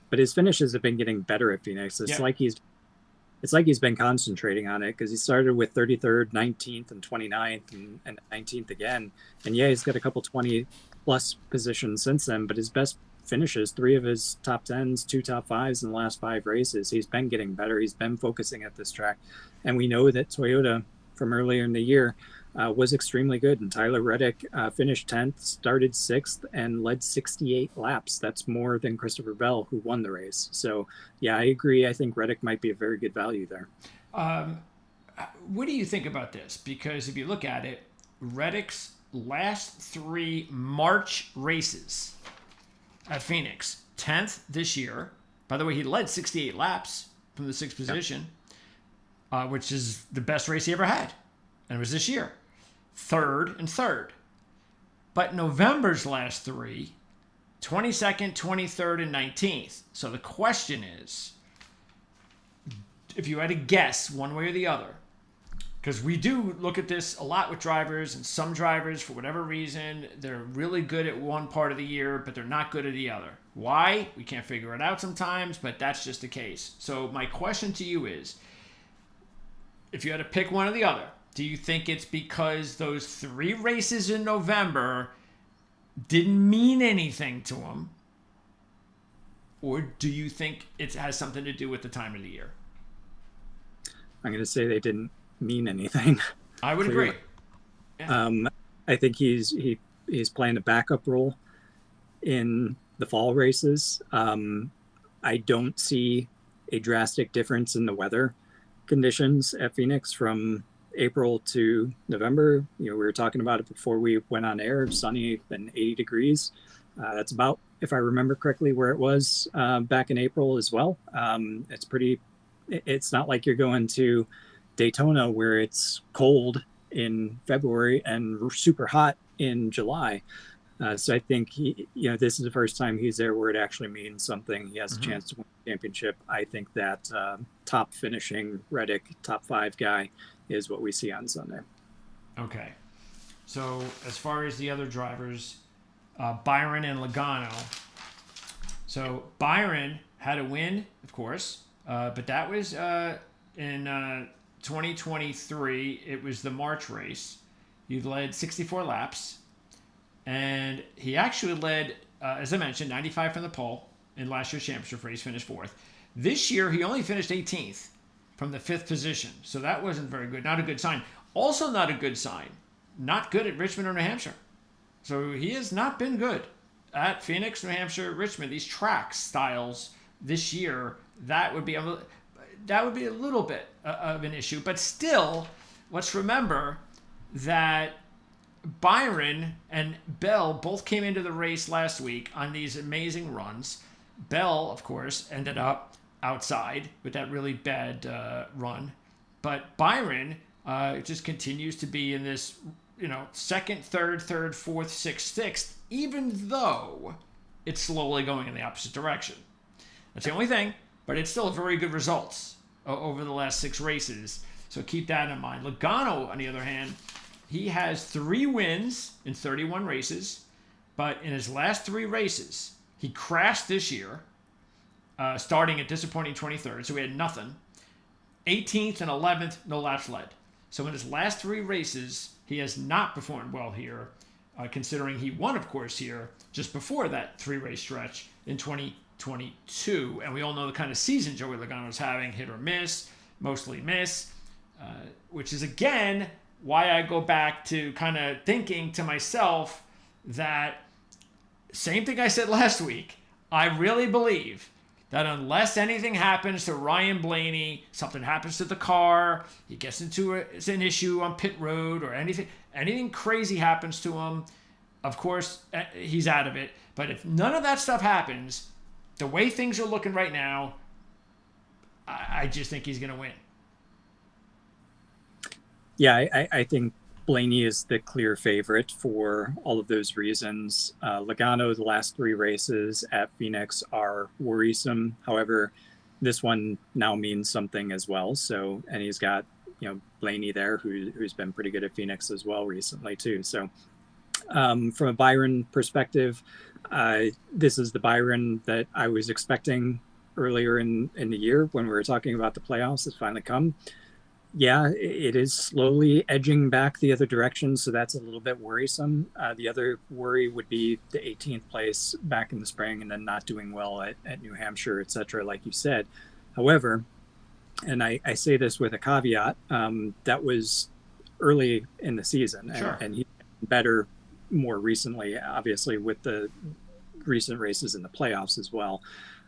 but his finishes have been getting better at Phoenix. It's like he's been concentrating on it, because he started with 33rd, 19th, and 29th, and 19th again. And yeah, he's got a couple 20 plus positions since then, but his best finishes, 3 of his top 10s, 2 top 5s in the last 5 races. He's been getting better. He's been focusing at this track, and we know that Toyota from earlier in the year was extremely good. And Tyler Reddick finished 10th, started 6th, and led 68 laps. That's more than Christopher Bell, who won the race. So yeah, I agree. I think Reddick might be a very good value there. What do you think about this? Because if you look at it, Reddick's last 3 March races at Phoenix, 10th this year. By the way, he led 68 laps from the 6th position, which is the best race he ever had. And it was this year. 3rd and 3rd. But November's last 3, 22nd, 23rd, and 19th. So the question is, if you had to guess one way or the other, because we do look at this a lot with drivers, and some drivers, for whatever reason, they're really good at one part of the year, but they're not good at the other. Why? We can't figure it out sometimes, but that's just the case. So my question to you is, if you had to pick one or the other, do you think it's because those 3 races in November didn't mean anything to him? Or do you think it has something to do with the time of the year? I'm going to say they didn't mean anything. I would agree. Yeah. I think he's playing a backup role in the fall races. I don't see a drastic difference in the weather conditions at Phoenix from April to November. We were talking about it before we went on air. Sunny and 80 degrees. That's about, if I remember correctly, where it was back in April as well. It's not like you're going to Daytona where it's cold in February and super hot in July. So I think this is the first time he's there where it actually means something. He has a chance to win the championship. I think that top finishing Reddick, top 5 guy, is what we see on Sunday. Okay. So as far as the other drivers, Byron and Logano. So Byron had a win, of course, but that was in 2023. It was the March race. He led 64 laps. And he actually led, as I mentioned, 95 from the pole in last year's championship race, finished 4th. This year, he only finished 18th from the 5th position. So that wasn't very good. Not a good sign. Also not a good sign. Not good at Richmond or New Hampshire. So he has not been good at Phoenix, New Hampshire, Richmond. These track styles this year, that would be a little bit of an issue. But still, let's remember that Byron and Bell both came into the race last week on these amazing runs. Bell, of course, ended up outside with that really bad run. But Byron just continues to be in this, 2nd, 3rd, 4th, 6th, 6th, even though it's slowly going in the opposite direction. That's the only thing, but it's still very good results over the last 6 races. So keep that in mind. Logano, on the other hand, he has 3 wins in 31 races, but in his last 3 races, he crashed this year, starting at disappointing 23rd, so he had nothing. 18th and 11th, no laps led. So in his last 3 races, he has not performed well here, considering he won, of course, here just before that 3-race stretch in 2022. And we all know the kind of season Joey Logano's having, hit or miss, mostly miss, which is, again, why I go back to kind of thinking to myself that same thing I said last week. I really believe that unless anything happens to Ryan Blaney, something happens to the car, he gets into an issue on pit road or anything crazy happens to him, of course, he's out of it. But if none of that stuff happens, the way things are looking right now, I just think he's going to win. Yeah, I think Blaney is the clear favorite for all of those reasons. Logano, the last 3 races at Phoenix are worrisome. However, this one now means something as well. So, and he's got, Blaney there who's been pretty good at Phoenix as well recently too. So from a Byron perspective, this is the Byron that I was expecting earlier in the year when we were talking about the playoffs. It's finally come. Yeah, it is slowly edging back the other direction, so that's a little bit worrisome. The other worry would be the 18th place back in the spring and then not doing well at New Hampshire, et cetera, like you said. However, and I say this with a caveat, that was early in the season, Sure. and he's better more recently, obviously, with the recent races in the playoffs as well.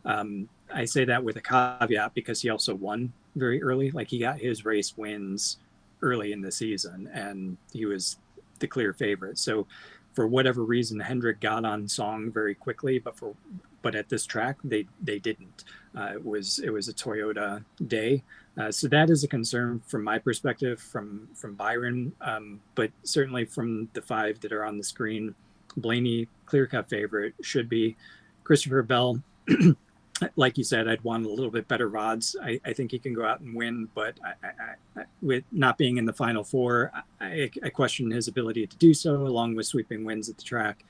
I say that with a caveat because he also won very early. Like, he got his race wins early in the season and he was the clear favorite. So for whatever reason, Hendrick got on Song very quickly, but at this track, they didn't. It was a Toyota day. So that is a concern from my perspective, from Byron, but certainly from the 5 that are on the screen. Blaney, clear-cut favorite, should be. Christopher Bell, like you said, I'd want a little bit better odds. I think he can go out and win, but I, with not being in the Final Four, I question his ability to do so, along with sweeping wins at the track.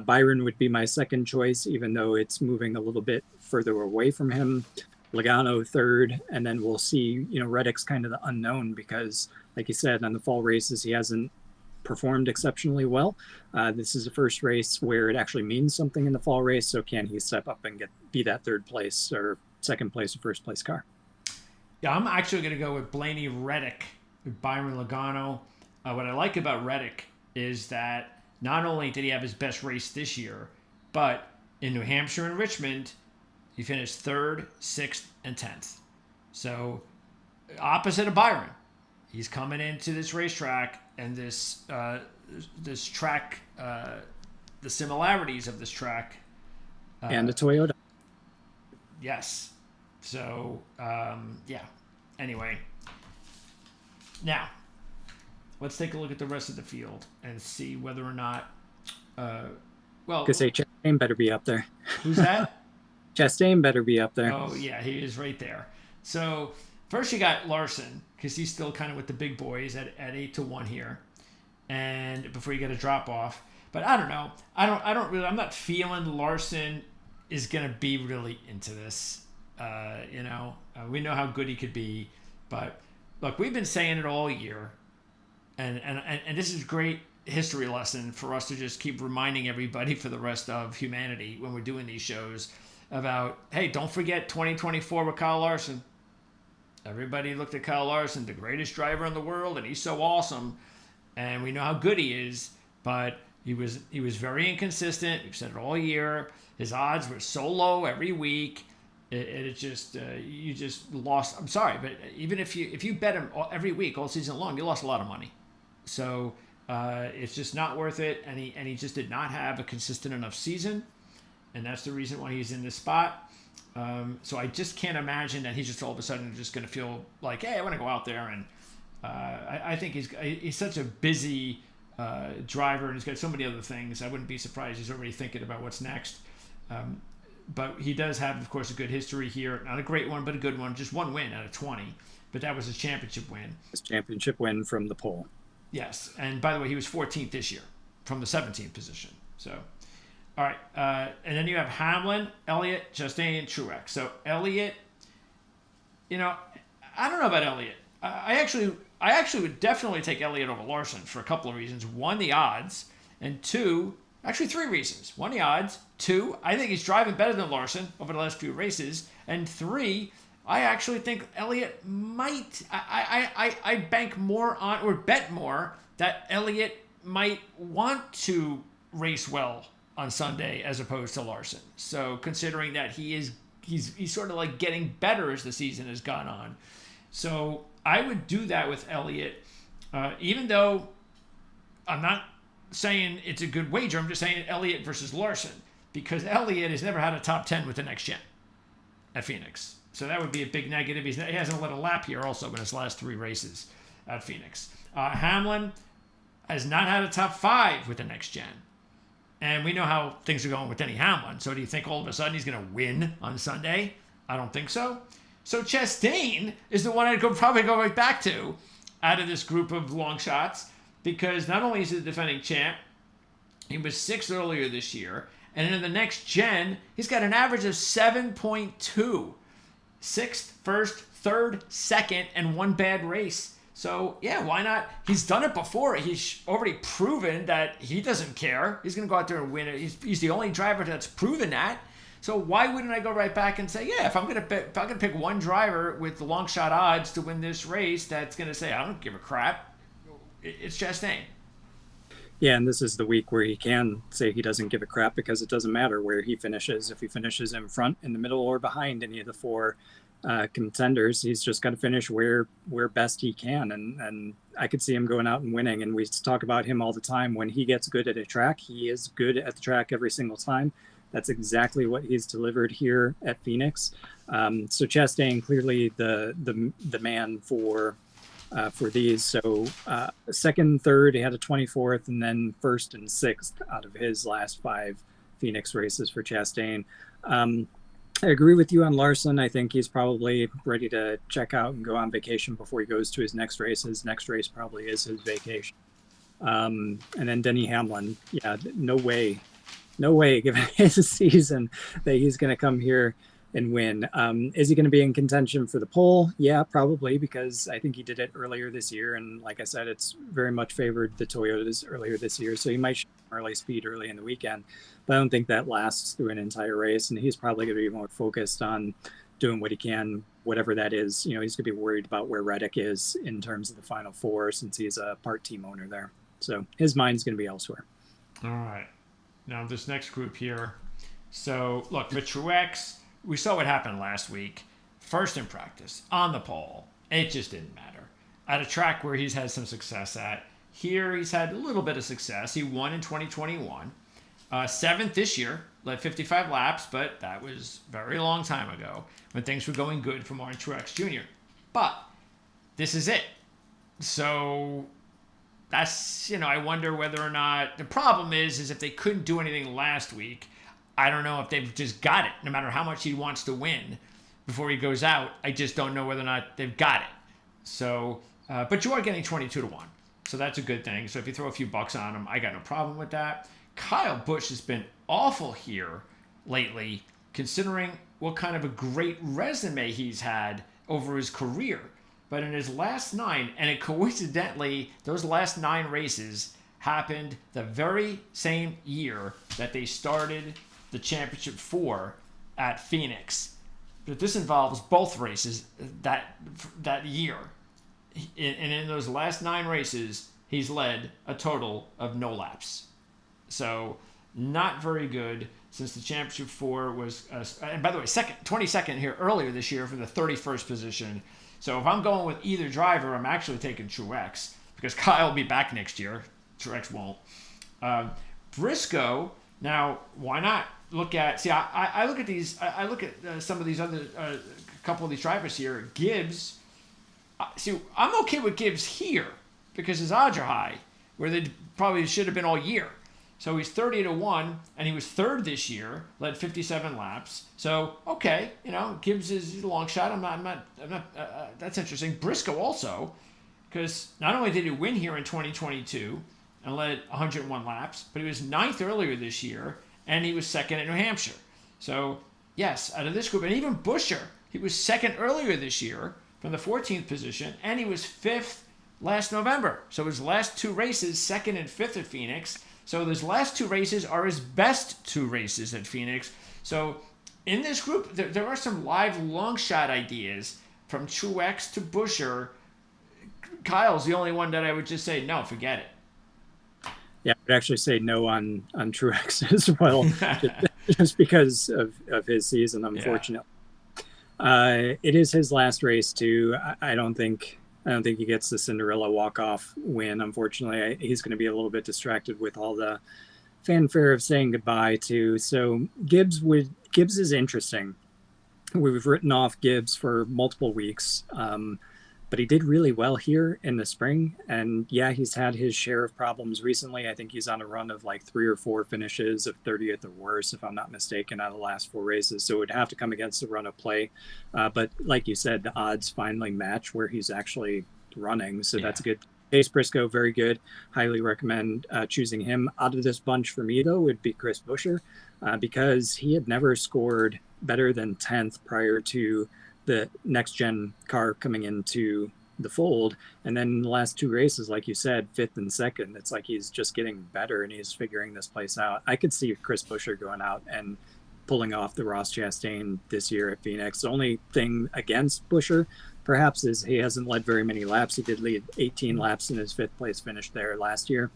Byron would be my second choice, even though it's moving a little bit further away from him. Logano third, and then we'll see, Reddick's kind of the unknown because, like you said, on the fall races, he hasn't performed exceptionally well. This is the first race where it actually means something in the fall race. So can he step up and be that 3rd place or 2nd place or 1st place car? Yeah, I'm actually going to go with Blaney, Reddick, Byron, Logano. What I like about Reddick is that not only did he have his best race this year, but in New Hampshire and Richmond, he finished 3rd, 6th, and 10th. So opposite of Byron, he's coming into this racetrack and this track, the similarities of this track. And a Toyota. Yes. So, yeah. Anyway. Now, let's take a look at the rest of the field and see whether or not, Because Chastain better be up there. Who's that? Chastain better be up there. Oh, yeah, he is right there. So, first you got Larson, because he's still kind of with the big boys at 8-1 here. And before you get a drop off. But I don't know. I'm not feeling Larson is going to be really into this. We know how good he could be. But look, we've been saying it all year. And this is a great history lesson for us to just keep reminding everybody for the rest of humanity when we're doing these shows about, hey, don't forget 2024 with Kyle Larson. Everybody looked at Kyle Larson, the greatest driver in the world, and he's so awesome. And we know how good he is, but he was very inconsistent. We've said it all year. His odds were so low every week. It just you just lost. I'm sorry, but even if you bet him every week all season long, you lost a lot of money. So it's just not worth it. And he just did not have a consistent enough season, and that's the reason why he's in this spot. So I just can't imagine that he's just all of a sudden just going to feel like, hey, I want to go out there and. I think he's such a busy driver, and he's got so many other things. I wouldn't be surprised he's already thinking about what's next. But he does have, of course, a good history here. Not a great one, but a good one. Just 1 win out of 20. But that was his championship win. His championship win from the pole. Yes. And by the way, he was 14th this year from the 17th position. So, all right. And then you have Hamlin, Elliott, Chastain, Truex. So Elliott, I don't know about Elliott. I actually I actually would definitely take Elliott over Larson for a couple of reasons. One, the odds, and two, actually three reasons. One, the odds. Two, I think he's driving better than Larson over the last few races. And three, I actually think Elliott might. I bank more on, or bet more, that Elliott might want to race well on Sunday as opposed to Larson. So considering that he's sort of like getting better as the season has gone on. So I would do that with Elliott, even though I'm not saying it's a good wager. I'm just saying Elliott versus Larson, because Elliott has never had a top 10 with the next gen at Phoenix. So that would be a big negative. He hasn't led a lap here also in his last three races at Phoenix. Hamlin has not had a top 5 with the next gen. And we know how things are going with Denny Hamlin. So do you think all of a sudden he's going to win on Sunday? I don't think so. So Chastain is the one I'd probably go right back to out of this group of long shots, because not only is he the defending champ, he was 6th earlier this year, and in the next gen, he's got an average of 7.2. 6th, 1st, 3rd, 2nd, and one bad race. So, yeah, why not? He's done it before. He's already proven that he doesn't care. He's going to go out there and win it. He's the only driver that's proven that. So why wouldn't I go right back and say, yeah, if I'm going to pick one driver with the long shot odds to win this race that's going to say, I don't give a crap, it's Chastain. Yeah, and this is the week where he can say he doesn't give a crap, because it doesn't matter where he finishes. If he finishes in front, in the middle, or behind any of the four contenders, he's just got to finish where best he can. And I could see him going out and winning. And we talk about him all the time. When he gets good at a track, he is good at the track every single time. That's exactly what he's delivered here at Phoenix. So Chastain clearly the man for these. So second, third, he had a 24th, and then 1st and 6th out of his last 5 Phoenix races for Chastain. I agree with you on Larson. I think he's probably ready to check out and go on vacation before he goes to his next race. His next race probably is his vacation. And then Denny Hamlin, yeah, no way, given his season, that he's going to come here and win. Is he going to be in contention for the pole? Yeah, probably, because I think he did it earlier this year. And like I said, it's very much favored the Toyotas earlier this year. So he might show early speed early in the weekend. But I don't think that lasts through an entire race. And he's probably going to be more focused on doing what he can, whatever that is. You know, he's going to be worried about where Reddick is in terms of the Final Four, since he's a part team owner there. So his mind's going to be elsewhere. All right. Now this next group here. So look, the Truex, we saw what happened last week. First in practice, on the pole. It just didn't matter. At a track where he's had some success at. Here he's had a little bit of success. He won in 2021. 7th this year, led 55 laps, but that was a very long time ago when things were going good for Martin Truex Jr. But this is it. So that's, I wonder whether or not, the problem is if they couldn't do anything last week, I don't know if they've just got it, no matter how much he wants to win before he goes out. I just don't know whether or not they've got it. So, but you are getting 22-1. So that's a good thing. So if you throw a few bucks on him, I got no problem with that. Kyle Busch has been awful here lately, considering what kind of a great resume he's had over his career. But in his last 9, and coincidentally, those last 9 races happened the very same year that they started the championship 4 at Phoenix. But this involves both races that year. And in those last 9 races, he's led a total of no laps. So not very good, since the championship 4 was, and by the way, 22nd here earlier this year for the 31st position. So if I'm going with either driver, I'm actually taking Truex, because Kyle will be back next year. Truex won't. Briscoe, now, why not look at, I look at these, I look at some of these other, couple of these drivers here. Gibbs, I'm okay with Gibbs here, because his odds are high, where they probably should have been all year. So he's 30-1, and he was 3rd this year, led 57 laps. So, okay, Gibbs is a long shot. I'm not, that's interesting. Briscoe also, because not only did he win here in 2022 and led 101 laps, but he was 9th earlier this year, and he was 2nd at New Hampshire. So, yes, out of this group, and even Buescher, he was 2nd earlier this year from the 14th position, and he was 5th last November. So his last 2 races, 2nd and 5th at Phoenix. So his last 2 races are his best 2 races at Phoenix. So in this group, there are some live long shot ideas from Truex to Buescher. Kyle's the only one that I would just say, no, forget it. Yeah, I would actually say no on Truex as well, just because of his season, unfortunately. Yeah. It is his last race too. I don't think he gets the Cinderella walk-off win. Unfortunately, he's going to be a little bit distracted with all the fanfare of saying goodbye to. So Gibbs is interesting. We've written off Gibbs for multiple weeks. But he did really well here in the spring. And yeah, he's had his share of problems recently. I think he's on a run of like 3 or 4 finishes of 30th or worse, if I'm not mistaken, out of the last 4 races. So it would have to come against the run of play. But like you said, the odds finally match where he's actually running. So that's a good. Chase Briscoe, very good. Highly recommend choosing him. Out of this bunch for me, though, would be Chris Buescher, because he had never scored better than 10th prior to the next gen car coming into the fold. And then in the last 2 races, like you said, 5th and 2nd, it's like he's just getting better and he's figuring this place out. I could see Chris Buescher going out and pulling off the Ross Chastain this year at Phoenix. The only thing against Buescher perhaps is he hasn't led very many laps. He did lead 18 laps in his 5th place finish there last year.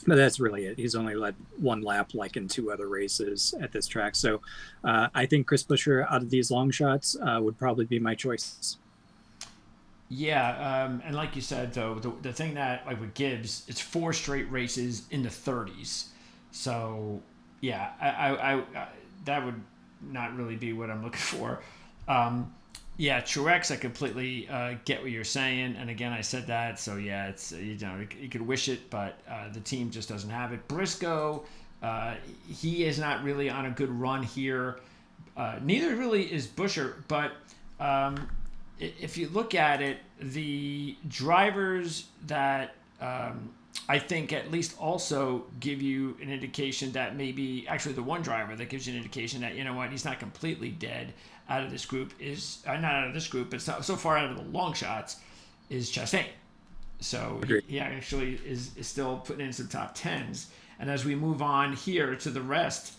But that's really it. He's only led 1 lap like in 2 other races at this track. So I think Chris Buescher out of these long shots would probably be my choice. Yeah, and like you said, though, the thing that, like with Gibbs, it's 4 straight races in the 30s. So, yeah, I that would not really be what I'm looking for. Yeah, Truex, I completely get what you're saying, and again, I said that, so yeah, it's you could wish it, but the team just doesn't have it. Briscoe, he is not really on a good run here. Neither really is Buescher, but if you look at it, the drivers that I think at least also give you an indication that maybe, actually the one driver that gives you an indication that, you know what, he's not completely dead out of this group is, not out of this group, but so far out of the long shots, is Chastain. So he actually is still putting in some top 10s. And as we move on here to the rest,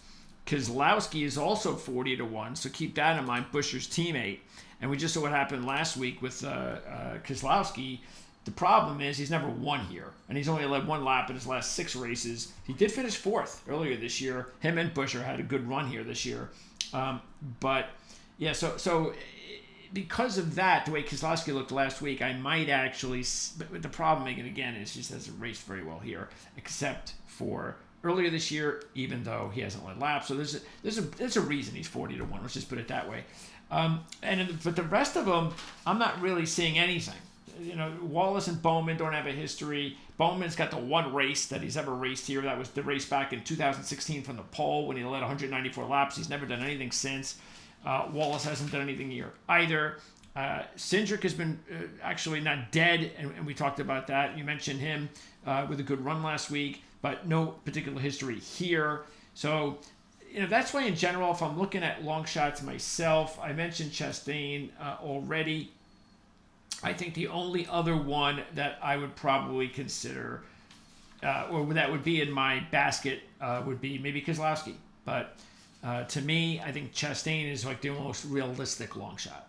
Keselowski is also 40-1, so keep that in mind, Buescher's teammate. And we just saw what happened last week with Keselowski. The problem is he's never won here, and he's only led 1 lap in his last 6 races. He did finish 4th earlier this year. Him and Buescher had a good run here this year. But, yeah, so because of that, the way Keselowski looked last week, I might actually – but the problem, again, is he just hasn't raced very well here, except for earlier this year, even though he hasn't led laps. So there's a reason he's 40-1. Let's just put it that way. But the rest of them, I'm not really seeing anything. You know, Wallace and Bowman don't have a history. Bowman's got the 1 race that he's ever raced here. That was the race back in 2016 from the pole when he led 194 laps. He's never done anything since. Wallace hasn't done anything here either. Cindric has been actually not dead, and we talked about that. You mentioned him with a good run last week, but no particular history here. So, you know, that's why in general, if I'm looking at long shots myself, I mentioned Chastain already. I think the only other one that I would probably consider, or that would be in my basket, would be maybe Keselowski. But to me, I think Chastain is like the most realistic long shot.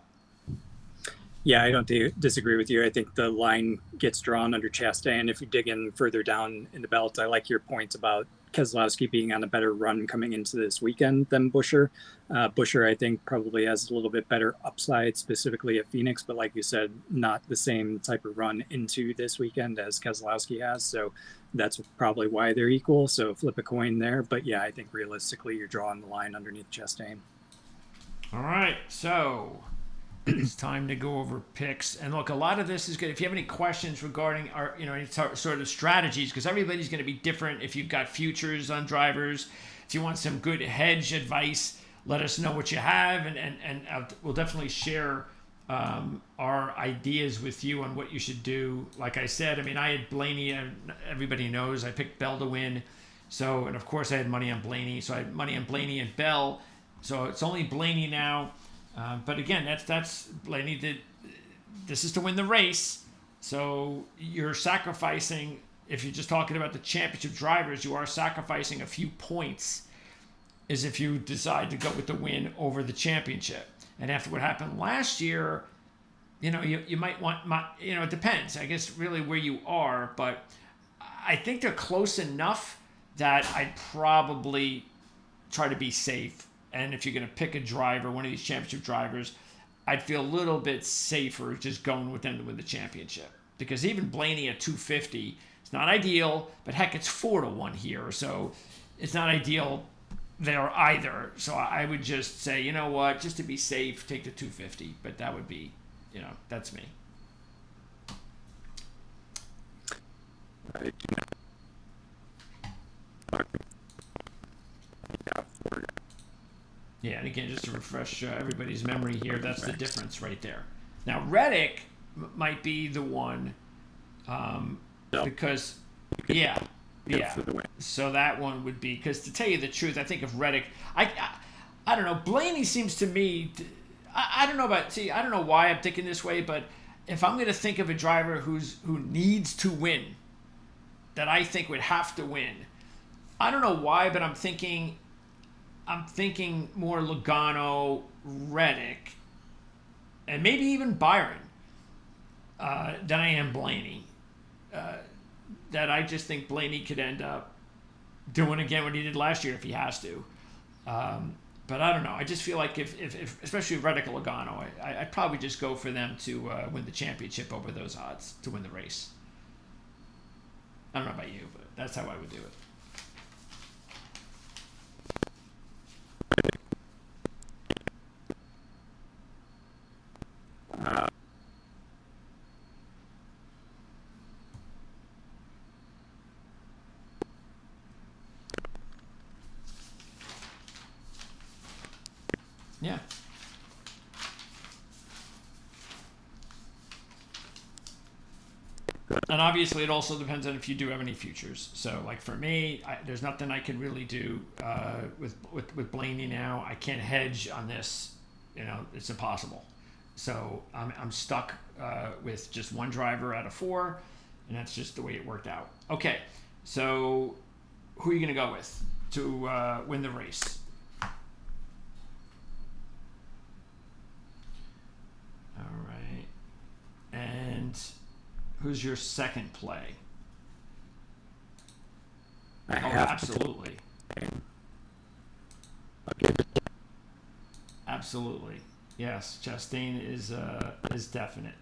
Yeah, I don't disagree with you. I think the line gets drawn under Chastain. If you dig in further down in the belt, I like your points about Keselowski being on a better run coming into this weekend than Buescher. Buescher, I think, probably has a little bit better upside, specifically at Phoenix, but like you said, not the same type of run into this weekend as Keselowski has. So that's probably why they're equal. So flip a coin there. But yeah, I think realistically, you're drawing the line underneath Chastain. All right, so it's time to go over picks. And look, a lot of this is good. If you have any questions regarding our, any sort of strategies, because everybody's going to be different. If you've got futures on drivers, if you want some good hedge advice, let us know what you have, and we'll definitely share our ideas with you on what you should do. Like I said, I had Blaney, and everybody knows I picked Bell to win. So, and of course I had money on Blaney. So I had money on Blaney and Bell. So it's only Blaney now. But again, that's Blaney did. This is to win the race. So you're sacrificing, if you're just talking about the championship drivers, you are sacrificing a few points is if you decide to go with the win over the championship. And after what happened last year, you might want, it depends, I guess, really where you are. But I think they're close enough that I'd probably try to be safe. And if you're going to pick a driver, one of these championship drivers, I'd feel a little bit safer just going with them to win the championship. Because even Blaney at 250, it's not ideal, but heck, it's 4-1 here. So it's not ideal there either. So I would just say, you know what, just to be safe, take the 250. But that would be, that's me. Yeah, and again, just to refresh everybody's memory here, that's the difference right there. Now, Reddick might be the one because, yeah. So that one would be, because to tell you the truth, I think of Reddick, I don't know, Blaney seems to me, I don't know I don't know why I'm thinking this way, but if I'm going to think of a driver who needs to win, that I think would have to win, I don't know why, but I'm thinking more Logano, Reddick, and maybe even Byron than I am Blaney. That I just think Blaney could end up doing again what he did last year if he has to. But I don't know. I just feel like if especially Reddick or Logano, I'd probably just go for them to win the championship over those odds to win the race. I don't know about you, but that's how I would do it. Yeah. And obviously, it also depends on if you do have any futures. So, like for me, there's nothing I can really do with Blaney now. I can't hedge on this. It's impossible. So I'm stuck with just one driver out of 4, and that's just the way it worked out. Okay, so who are you going to go with to win the race? All right. And who's your second play? Absolutely. Absolutely. Yes, Chastain is definite.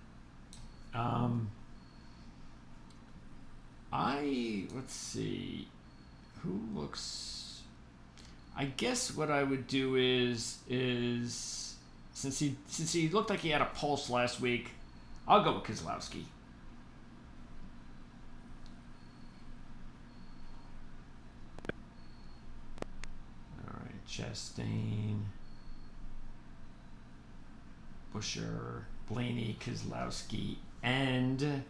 Let's see. Who looks? I guess what I would do is since he looked like he had a pulse last week, I'll go with Keselowski. All right, Chastain, Busher, Blaney, Keselowski, and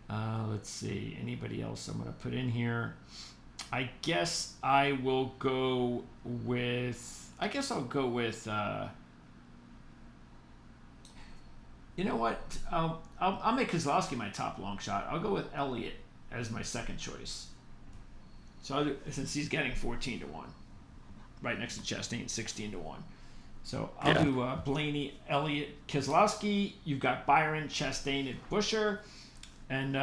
let's see, anybody else I'm going to put in here? I guess I will go with. You know what? I'll make Keselowski my top long shot. I'll go with Elliott as my second choice. So since he's getting 14-1, right next to Chastain, 16-1. So I'll do Blaney, Elliott, Keselowski. You've got Byron, Chastain, and Busher, and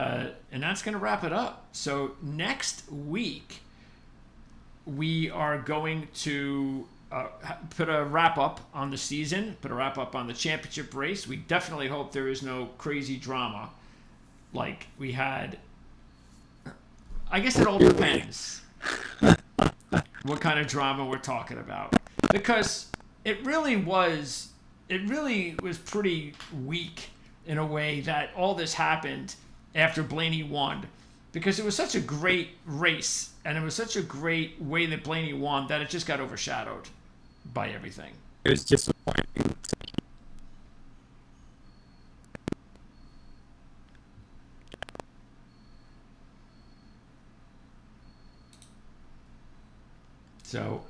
that's going to wrap it up. So next week we are going to put a wrap up on the season, put a wrap up on the championship race. We definitely hope there is no crazy drama like we had. I guess it all depends what kind of drama we're talking about, because it really was pretty weak in a way that all this happened after Blaney won, because it was such a great race and it was such a great way that Blaney won that it just got overshadowed by everything. It was disappointing. So,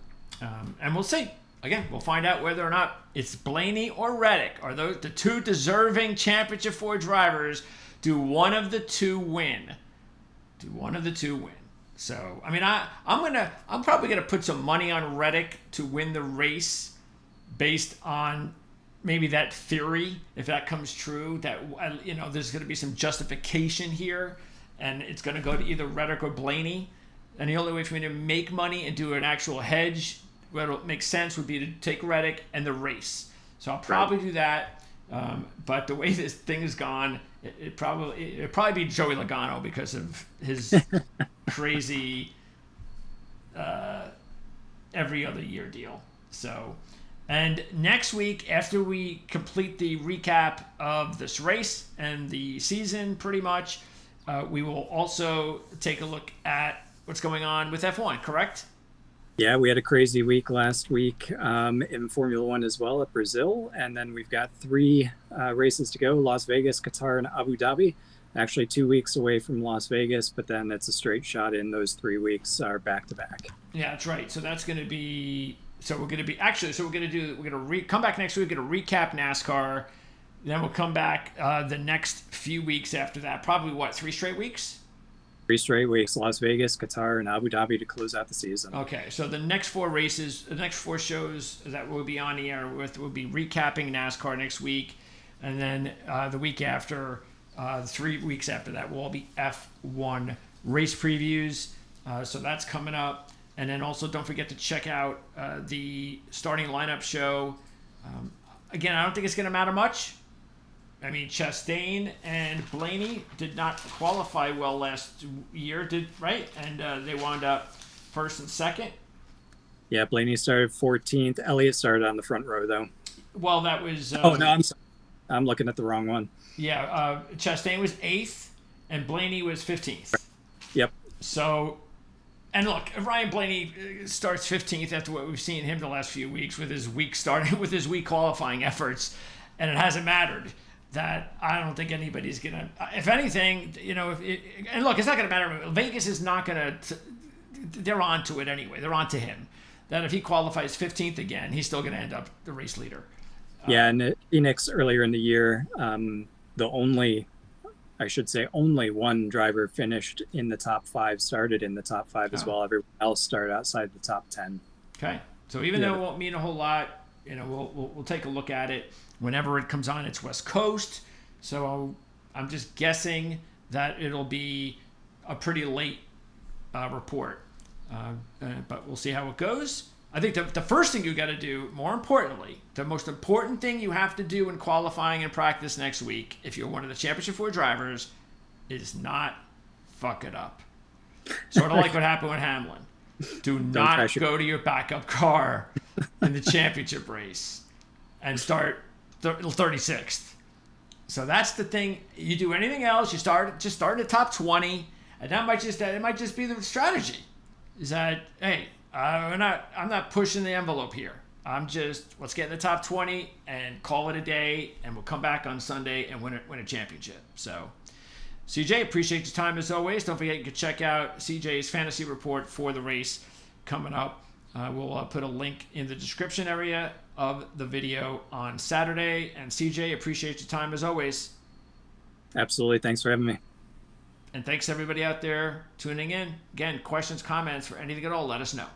and we'll see. again, we'll find out whether or not it's Blaney or Reddick. Are those the two deserving Championship 4 drivers? Do one of the two win? Do one of the two win? So, I mean, I'm probably gonna put some money on Reddick to win the race, based on maybe that theory, if that comes true, that there's gonna be some justification here, and it's gonna go to either Reddick or Blaney. And the only way for me to make money and do an actual hedge, what'll make sense, would be to take Reddick and the race. So I'll probably do that. But the way this thing has gone, it'd probably be Joey Logano because of his crazy every other year deal. So, and next week, after we complete the recap of this race and the season, pretty much, we will also take a look at what's going on with F1, correct? Yeah, we had a crazy week last week in Formula One as well at Brazil. And then we've got 3 races to go: Las Vegas, Qatar, and Abu Dhabi. Actually 2 weeks away from Las Vegas, but then it's a straight shot in. Those 3 weeks are back to back. Yeah, that's right. So that's going to be, we're going to come back next week. We're going to recap NASCAR. Then we'll come back the next few weeks after that. Probably 3 straight weeks? 3 straight weeks: Las Vegas, Qatar, and Abu Dhabi to close out the season. Okay, so the next 4 races, the next 4 shows that we'll be on the air with, we'll be recapping NASCAR next week, and then the week after, 3 weeks after that, will all be F1 race previews. So that's coming up, and then also don't forget to check out the starting lineup show. Again, I don't think it's going to matter much. I mean, Chastain and Blaney did not qualify well last year, right? And they wound up first and second. Yeah, Blaney started 14th. Elliott started on the front row, though. Well, that was... oh, no, I'm sorry. I'm looking at the wrong one. Yeah, Chastain was 8th, and Blaney was 15th. Yep. So, and look, Ryan Blaney starts 15th after what we've seen him the last few weeks with his weak qualifying efforts, and it hasn't mattered. That I don't think anybody's gonna. If anything, and look, it's not gonna matter. Vegas is not gonna. They're on to it anyway. They're on to him. That if he qualifies 15th again, he's still gonna end up the race leader. Yeah, and at Phoenix earlier in the year, only one driver finished in the top 5, started in the top 5 as well. Everyone else started outside the top 10. Okay, so even though it won't mean a whole lot, we'll take a look at it. Whenever it comes on, it's West Coast. So I'm just guessing that it'll be a pretty late report. But we'll see how it goes. I think the first thing you got to do, more importantly, the most important thing you have to do in qualifying and practice next week, if you're one of the Championship 4 drivers, is not fuck it up. Sort of like what happened with Hamlin. Do not go to your backup car in the championship race and start 36th. So that's the thing. You do anything else, you start in the top 20, and that might just be the strategy. Is that, hey, I'm not pushing the envelope here. Let's get in the top 20 and call it a day, and we'll come back on Sunday and win a championship. So, CJ, appreciate your time as always. Don't forget you can check out CJ's fantasy report for the race coming up. We'll put a link in the description area of the video on Saturday. And CJ, appreciate your time as always. Absolutely. Thanks for having me. And thanks everybody out there tuning in. Again, questions, comments, for anything at all, let us know.